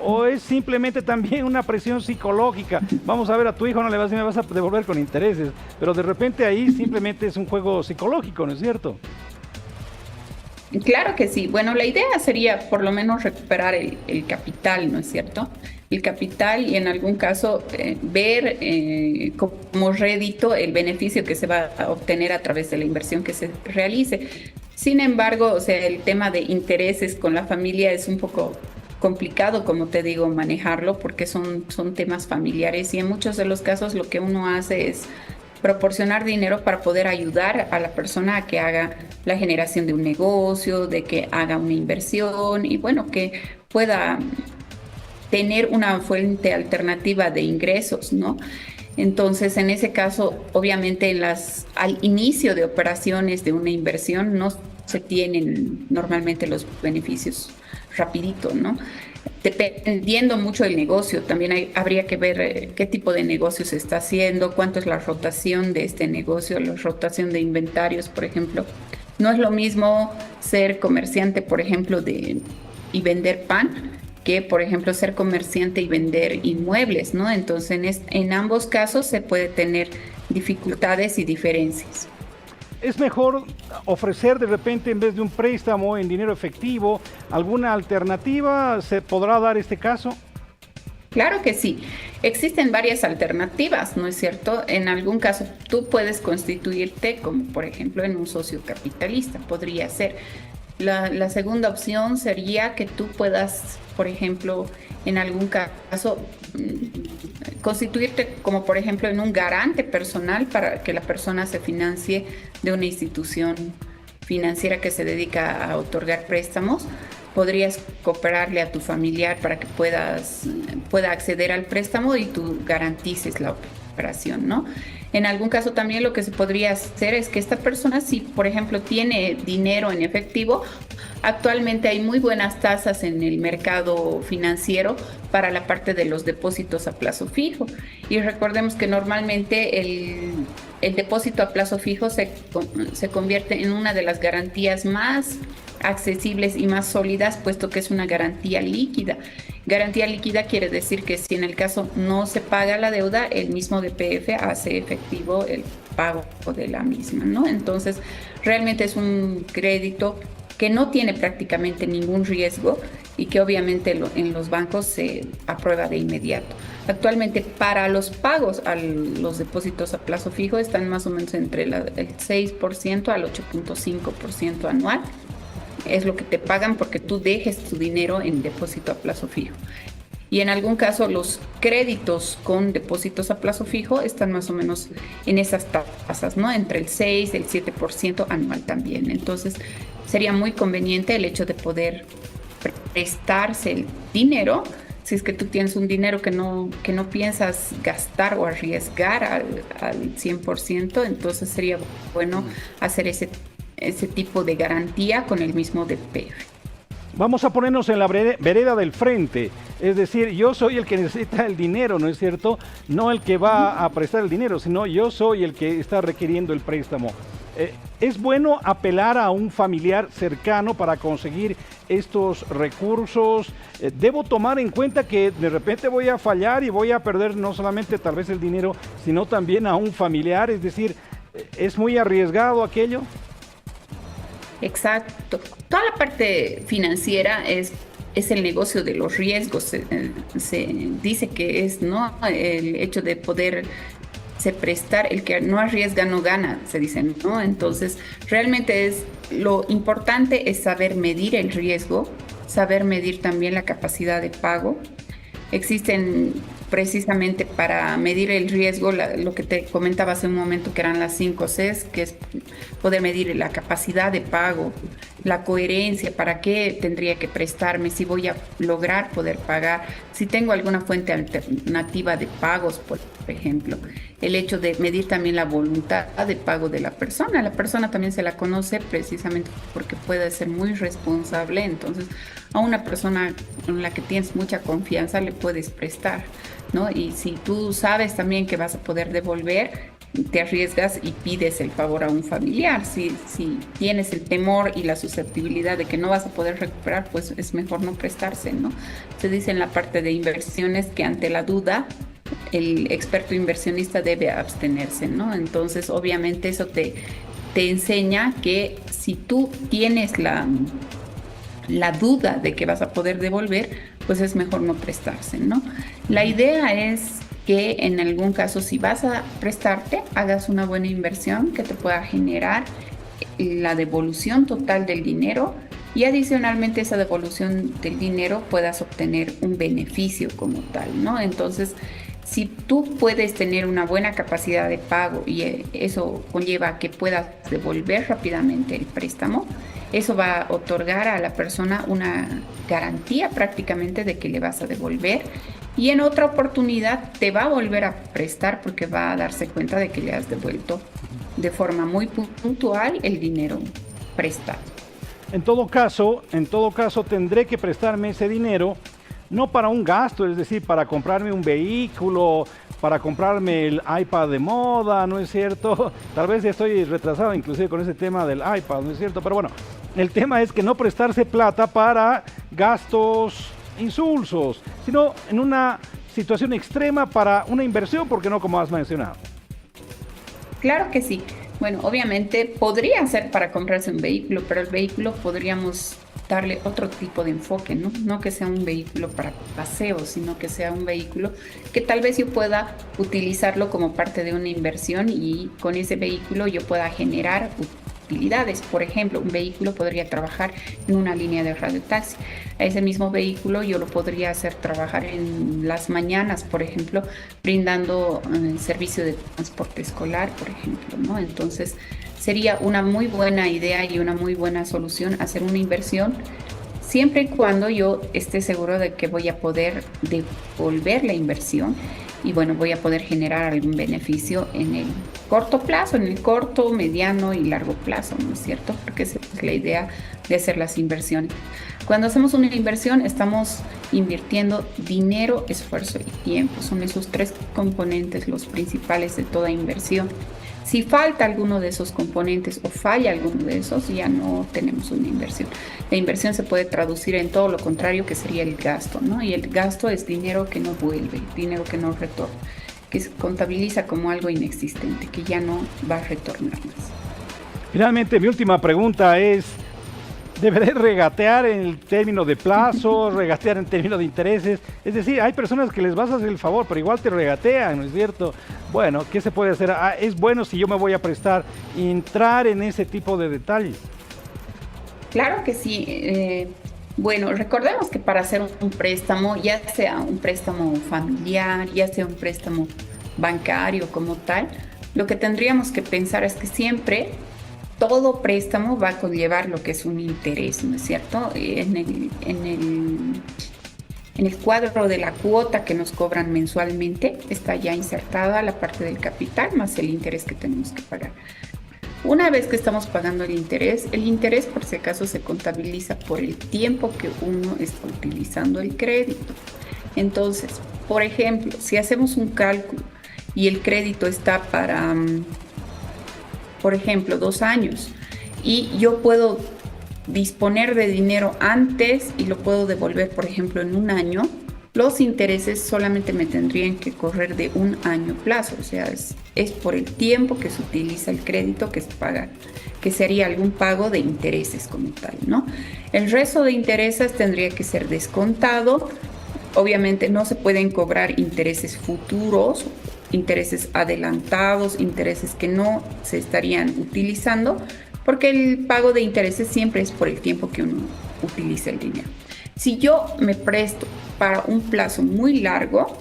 ¿O es simplemente también una presión psicológica? Vamos a ver, a tu hijo no le vas a decir, me vas a devolver con intereses, pero de repente ahí simplemente es un juego psicológico, ¿no es cierto? Claro que sí. Bueno, la idea sería por lo menos recuperar el capital, ¿no es cierto? El capital, y en algún caso ver como rédito el beneficio que se va a obtener a través de la inversión que se realice. Sin embargo, o sea, el tema de intereses con la familia es un poco complicado, como te digo, manejarlo, porque son temas familiares, y en muchos de los casos lo que uno hace es proporcionar dinero para poder ayudar a la persona a que haga la generación de un negocio, de que haga una inversión y bueno, que pueda tener una fuente alternativa de ingresos, ¿no? Entonces, en ese caso, obviamente al inicio de operaciones de una inversión no se tienen normalmente los beneficios rapidito, ¿no? Dependiendo mucho del negocio, también habría que ver qué tipo de negocio se está haciendo, cuánto es la rotación de este negocio, la rotación de inventarios, por ejemplo. No es lo mismo ser comerciante, por ejemplo, y vender pan, que, por ejemplo, ser comerciante y vender inmuebles, ¿no? Entonces, en ambos casos se puede tener dificultades y diferencias. ¿Es mejor ofrecer de repente, en vez de un préstamo en dinero efectivo, alguna alternativa? ¿Se podrá dar este caso? Claro que sí. Existen varias alternativas, ¿no es cierto? En algún caso tú puedes constituirte como, por ejemplo, en un socio capitalista, podría ser. La segunda opción sería que tú puedas, por ejemplo, en algún caso, constituirte como, por ejemplo, en un garante personal para que la persona se financie de una institución financiera que se dedica a otorgar préstamos. Podrías cooperarle a tu familiar para que pueda acceder al préstamo y tú garantices la operación, ¿no? En algún caso también lo que se podría hacer es que esta persona, si por ejemplo tiene dinero en efectivo, actualmente hay muy buenas tasas en el mercado financiero para la parte de los depósitos a plazo fijo. Y recordemos que normalmente el depósito a plazo fijo se convierte en una de las garantías más accesibles y más sólidas, puesto que es una garantía líquida. Garantía líquida quiere decir que si en el caso no se paga la deuda, el mismo DPF hace efectivo el pago de la misma, ¿no? Entonces, realmente es un crédito que no tiene prácticamente ningún riesgo y que obviamente en los bancos se aprueba de inmediato. Actualmente, para los pagos a los depósitos a plazo fijo están más o menos entre el 6% al 8.5% anual. Es lo que te pagan porque tú dejes tu dinero en depósito a plazo fijo. y en algún caso los créditos con depósitos a plazo fijo están más o menos en esas tasas, ¿no? Entre el 6 y el 7% anual también. Entonces sería muy conveniente el hecho de poder prestarse el dinero. Si es que tú tienes un dinero que no piensas gastar o arriesgar al 100%, entonces sería bueno hacer ese tipo de garantía con el mismo DPF. Vamos a ponernos en la vereda del frente, es decir, yo soy el que necesita el dinero, ¿no es cierto? No el que va a prestar el dinero, sino yo soy el que está requiriendo el préstamo. ¿Es bueno apelar a un familiar cercano para conseguir estos recursos? ¿Debo tomar en cuenta que de repente voy a fallar y voy a perder no solamente tal vez el dinero, sino también a un familiar? Es decir, ¿es muy arriesgado aquello? Exacto. Toda la parte financiera es el negocio de los riesgos. Se dice que es, ¿no?, el hecho de poder prestar, el que no arriesga no gana, se dice, ¿no? Entonces, realmente lo importante es saber medir el riesgo, saber medir también la capacidad de pago. Existen precisamente para medir el riesgo, lo que te comentaba hace un momento, que eran las 5 Cs, que es poder medir la capacidad de pago, la coherencia, para qué tendría que prestarme, si voy a lograr poder pagar, si tengo alguna fuente alternativa de pagos, por ejemplo. El hecho de medir también la voluntad de pago de la persona. La persona también se la conoce precisamente porque puede ser muy responsable. Entonces, a una persona con la que tienes mucha confianza le puedes prestar, ¿no? Y si tú sabes también que vas a poder devolver, te arriesgas y pides el favor a un familiar. Si tienes el temor y la susceptibilidad de que no vas a poder recuperar, pues es mejor no prestarse, ¿no? Se dice en la parte de inversiones que ante la duda, el experto inversionista debe abstenerse, ¿no? Entonces, obviamente eso te enseña que si tú tienes la duda de que vas a poder devolver, pues es mejor no prestarse, ¿no? La idea es que en algún caso, si vas a prestarte, hagas una buena inversión que te pueda generar la devolución total del dinero, y adicionalmente esa devolución del dinero puedas obtener un beneficio como tal, ¿no? Entonces, si tú puedes tener una buena capacidad de pago y eso conlleva a que puedas devolver rápidamente el préstamo, eso va a otorgar a la persona una garantía prácticamente de que le vas a devolver, y en otra oportunidad te va a volver a prestar porque va a darse cuenta de que le has devuelto de forma muy puntual el dinero prestado. En todo caso, tendré que prestarme ese dinero no para un gasto, es decir, para comprarme un vehículo, para comprarme el iPad de moda, ¿no es cierto? Tal vez estoy retrasado inclusive con ese tema del iPad, ¿no es cierto? Pero bueno, el tema es que no prestarse plata para gastos insulsos, sino en una situación extrema para una inversión, ¿por qué no, como has mencionado? Claro que sí. Bueno, obviamente podría ser para comprarse un vehículo, pero el vehículo podríamos darle otro tipo de enfoque, ¿no? No que sea un vehículo para paseo, sino que sea un vehículo que tal vez yo pueda utilizarlo como parte de una inversión, y con ese vehículo yo pueda generar utilidades. Por ejemplo, un vehículo podría trabajar en una línea de radiotaxi. A ese mismo vehículo yo lo podría hacer trabajar en las mañanas, por ejemplo, brindando servicio de transporte escolar, por ejemplo, ¿no? Entonces, sería una muy buena idea y una muy buena solución hacer una inversión, siempre y cuando yo esté seguro de que voy a poder devolver la inversión y, bueno, voy a poder generar algún beneficio en el corto plazo, en el corto, mediano y largo plazo, ¿no es cierto? Porque esa es la idea de hacer las inversiones. Cuando hacemos una inversión, estamos invirtiendo dinero, esfuerzo y tiempo. Son esos 3 componentes los principales de toda inversión. Si falta alguno de esos componentes o falla alguno de esos, ya no tenemos una inversión. La inversión se puede traducir en todo lo contrario, que sería el gasto, ¿no? Y el gasto es dinero que no vuelve, dinero que no retorna, que se contabiliza como algo inexistente, que ya no va a retornar más. Finalmente, mi última pregunta es: ¿deberé regatear en el término de plazo, regatear en términos de intereses? Es decir, hay personas que les vas a hacer el favor, pero igual te regatean, ¿no es cierto? Bueno, ¿qué se puede hacer? Es bueno, si yo me voy a prestar, entrar en ese tipo de detalles. Claro que sí. Bueno, recordemos que para hacer un préstamo, ya sea un préstamo familiar, ya sea un préstamo bancario como tal, lo que tendríamos que pensar es que siempre todo préstamo va a conllevar lo que es un interés, ¿no es cierto? En el cuadro de la cuota que nos cobran mensualmente está ya insertada la parte del capital más el interés que tenemos que pagar. Una vez que estamos pagando el interés por si acaso se contabiliza por el tiempo que uno está utilizando el crédito. Entonces, por ejemplo, si hacemos un cálculo y el crédito está para, por ejemplo, 2 años y yo puedo disponer de dinero antes y lo puedo devolver, por ejemplo, en 1 año, los intereses solamente me tendrían que correr de 1 año plazo, o sea, es por el tiempo que se utiliza el crédito que se paga, que sería algún pago de intereses como tal, ¿no? El resto de intereses tendría que ser descontado. Obviamente no se pueden cobrar intereses futuros, intereses adelantados, intereses que no se estarían utilizando, porque el pago de intereses siempre es por el tiempo que uno utiliza el dinero. Si yo me presto para un plazo muy largo,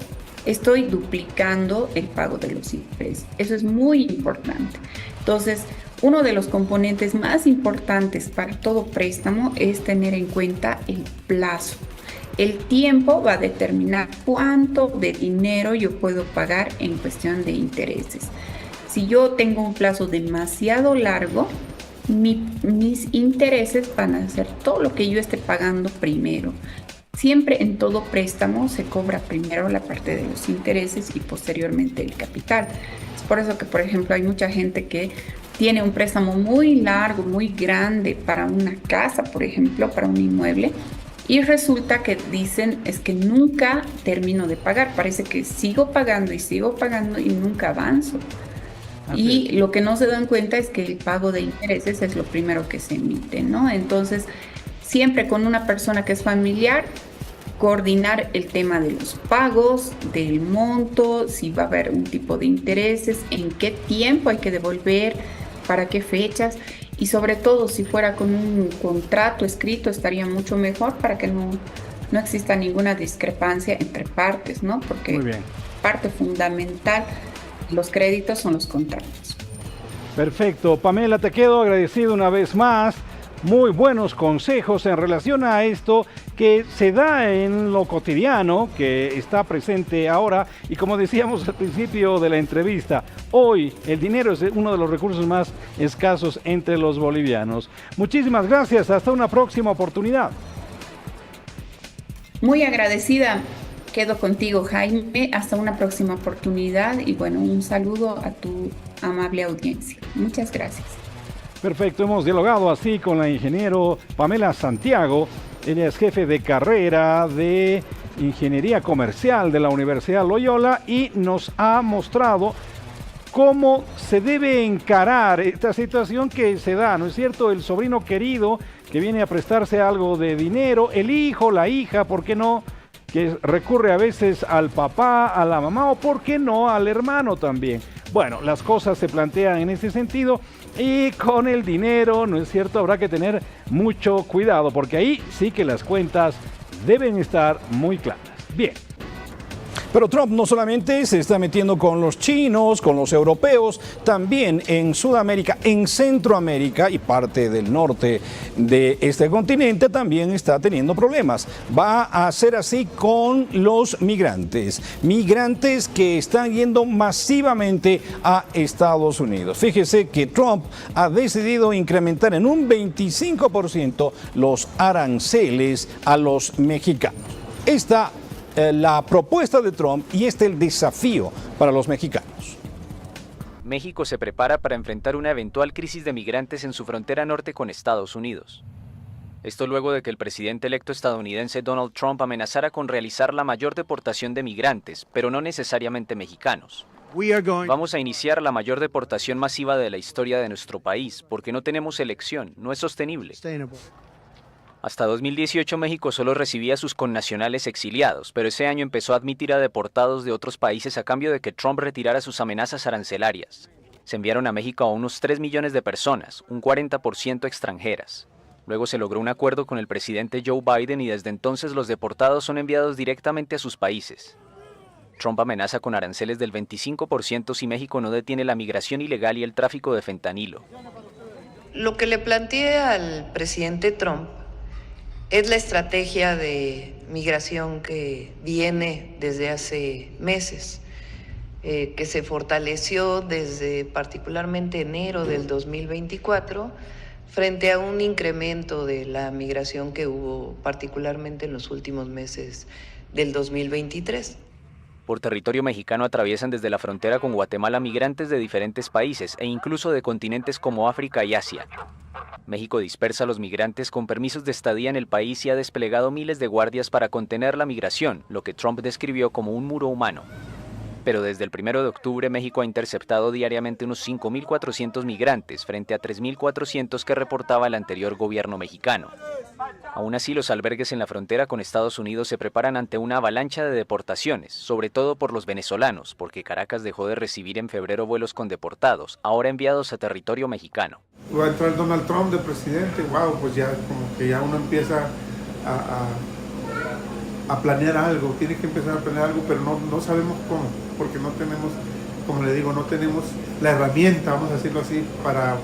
estoy duplicando el pago de los intereses. Eso es muy importante. Entonces, uno de los componentes más importantes para todo préstamo es tener en cuenta el plazo. El tiempo va a determinar cuánto de dinero yo puedo pagar en cuestión de intereses. Si yo tengo un plazo demasiado largo, mis intereses van a ser todo lo que yo esté pagando primero. Siempre en todo préstamo se cobra primero la parte de los intereses y posteriormente el capital. Es por eso que, por ejemplo, hay mucha gente que tiene un préstamo muy largo, muy grande para una casa, por ejemplo, para un inmueble, y resulta que dicen es que nunca termino de pagar. Parece que sigo pagando y nunca avanzo. Y lo que no se dan cuenta es que el pago de intereses es lo primero que se emite, ¿no? Entonces, siempre con una persona que es familiar, coordinar el tema de los pagos, del monto, si va a haber un tipo de intereses, en qué tiempo hay que devolver, para qué fechas, y sobre todo si fuera con un contrato escrito estaría mucho mejor para que no exista ninguna discrepancia entre partes, ¿no? Porque parte fundamental de los créditos son los contratos. Perfecto. Pamela, te quedo agradecido una vez más. Muy buenos consejos en relación a esto que se da en lo cotidiano, que está presente ahora, y como decíamos al principio de la entrevista, hoy el dinero es uno de los recursos más escasos entre los bolivianos. Muchísimas gracias, hasta una próxima oportunidad. Muy agradecida, quedo contigo, Jaime, hasta una próxima oportunidad y bueno, un saludo a tu amable audiencia. Muchas gracias. Perfecto, hemos dialogado así con la ingeniero Pamela Santiago. Ella es jefe de carrera de Ingeniería Comercial de la Universidad Loyola y nos ha mostrado cómo se debe encarar esta situación que se da, ¿no es cierto? El sobrino querido que viene a prestarse algo de dinero, el hijo, la hija, ¿por qué no? Que recurre a veces al papá, a la mamá o ¿por qué no al hermano también? Bueno, las cosas se plantean en ese sentido y con el dinero, ¿no es cierto? Habrá que tener mucho cuidado porque ahí sí que las cuentas deben estar muy claras. Bien. Pero Trump no solamente se está metiendo con los chinos, con los europeos, también en Sudamérica, en Centroamérica y parte del norte de este continente también está teniendo problemas. Va a ser así con los migrantes que están yendo masivamente a Estados Unidos. Fíjese que Trump ha decidido incrementar en un 25% los aranceles a los mexicanos. Esta la propuesta de Trump y el desafío para los mexicanos. México se prepara para enfrentar una eventual crisis de migrantes en su frontera norte con Estados Unidos. Esto luego de que el presidente electo estadounidense Donald Trump amenazara con realizar la mayor deportación de migrantes, pero no necesariamente mexicanos. Vamos a iniciar la mayor deportación masiva de la historia de nuestro país, porque no tenemos elección, no es sostenible. Hasta 2018 México solo recibía a sus connacionales exiliados, pero ese año empezó a admitir a deportados de otros países a cambio de que Trump retirara sus amenazas arancelarias. Se enviaron a México a unos 3 millones de personas, un 40% extranjeras. Luego se logró un acuerdo con el presidente Joe Biden y desde entonces los deportados son enviados directamente a sus países. Trump amenaza con aranceles del 25% si México no detiene la migración ilegal y el tráfico de fentanilo. Lo que le planteé al presidente Trump es la estrategia de migración que viene desde hace meses, que se fortaleció desde particularmente enero del 2024, frente a un incremento de la migración que hubo particularmente en los últimos meses del 2023. Por territorio mexicano atraviesan desde la frontera con Guatemala migrantes de diferentes países e incluso de continentes como África y Asia. México dispersa a los migrantes con permisos de estadía en el país y ha desplegado miles de guardias para contener la migración, lo que Trump describió como un muro humano. Pero desde el 1 de octubre México ha interceptado diariamente unos 5.400 migrantes frente a 3.400 que reportaba el anterior gobierno mexicano. Aún así, los albergues en la frontera con Estados Unidos se preparan ante una avalancha de deportaciones, sobre todo por los venezolanos, porque Caracas dejó de recibir en febrero vuelos con deportados, ahora enviados a territorio mexicano. Va a entrar Donald Trump de presidente, wow, pues ya como que ya uno empieza a planear algo, tiene que empezar a planear algo, pero no sabemos cómo, porque no tenemos, como le digo, no tenemos la herramienta, vamos a decirlo así, para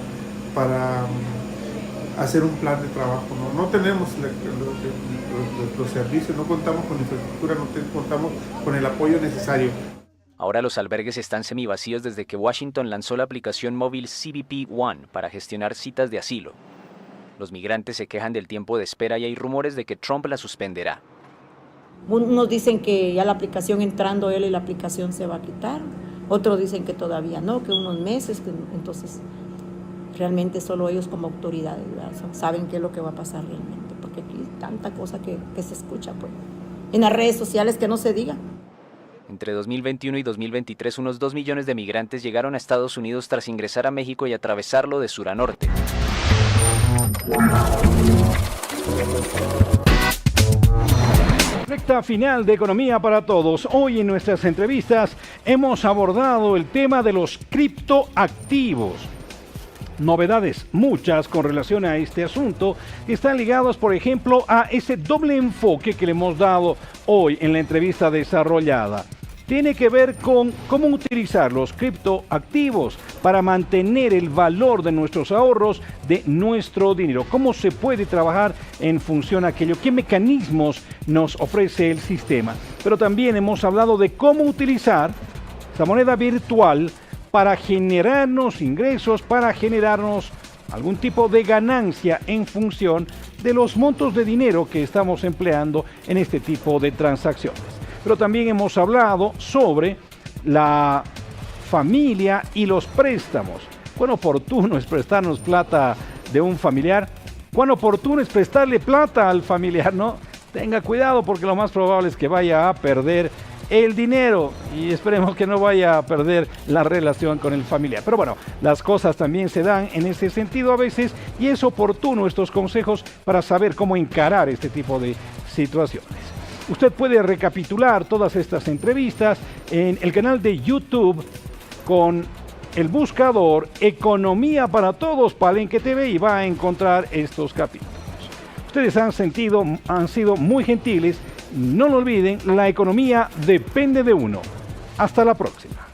hacer un plan de trabajo. No tenemos los servicios, no contamos con infraestructura, no contamos con el apoyo necesario. Ahora los albergues están semivacíos desde que Washington lanzó la aplicación móvil CBP One para gestionar citas de asilo. Los migrantes se quejan del tiempo de espera y hay rumores de que Trump la suspenderá. Unos dicen que ya la aplicación entrando él y la aplicación se va a quitar, otros dicen que todavía no, que unos meses, que entonces realmente solo ellos como autoridades, ¿verdad?, saben qué es lo que va a pasar realmente, porque aquí hay tanta cosa que se escucha pues, en las redes sociales que no se diga. Entre 2021 y 2023, unos 2 millones de migrantes llegaron a Estados Unidos tras ingresar a México y atravesarlo de sur a norte. Recta final de Economía para Todos. Hoy en nuestras entrevistas hemos abordado el tema de los criptoactivos. Novedades muchas con relación a este asunto que están ligados, por ejemplo, a ese doble enfoque que le hemos dado hoy en la entrevista desarrollada. Tiene que ver con cómo utilizar los criptoactivos para mantener el valor de nuestros ahorros, de nuestro dinero. Cómo se puede trabajar en función a aquello, qué mecanismos nos ofrece el sistema. Pero también hemos hablado de cómo utilizar esa moneda virtual para generarnos ingresos, para generarnos algún tipo de ganancia en función de los montos de dinero que estamos empleando en este tipo de transacciones. Pero también hemos hablado sobre la familia y los préstamos. ¿Cuán oportuno es prestarnos plata de un familiar? ¿Cuán oportuno es prestarle plata al familiar? No, tenga cuidado porque lo más probable es que vaya a perder el dinero y esperemos que no vaya a perder la relación con el familiar. Pero bueno, las cosas también se dan en ese sentido a veces y es oportuno estos consejos para saber cómo encarar este tipo de situaciones. Usted puede recapitular todas estas entrevistas en el canal de YouTube con el buscador Economía para Todos Palenque TV y va a encontrar estos capítulos. Ustedes han sido muy gentiles. No lo olviden, la economía depende de uno. Hasta la próxima.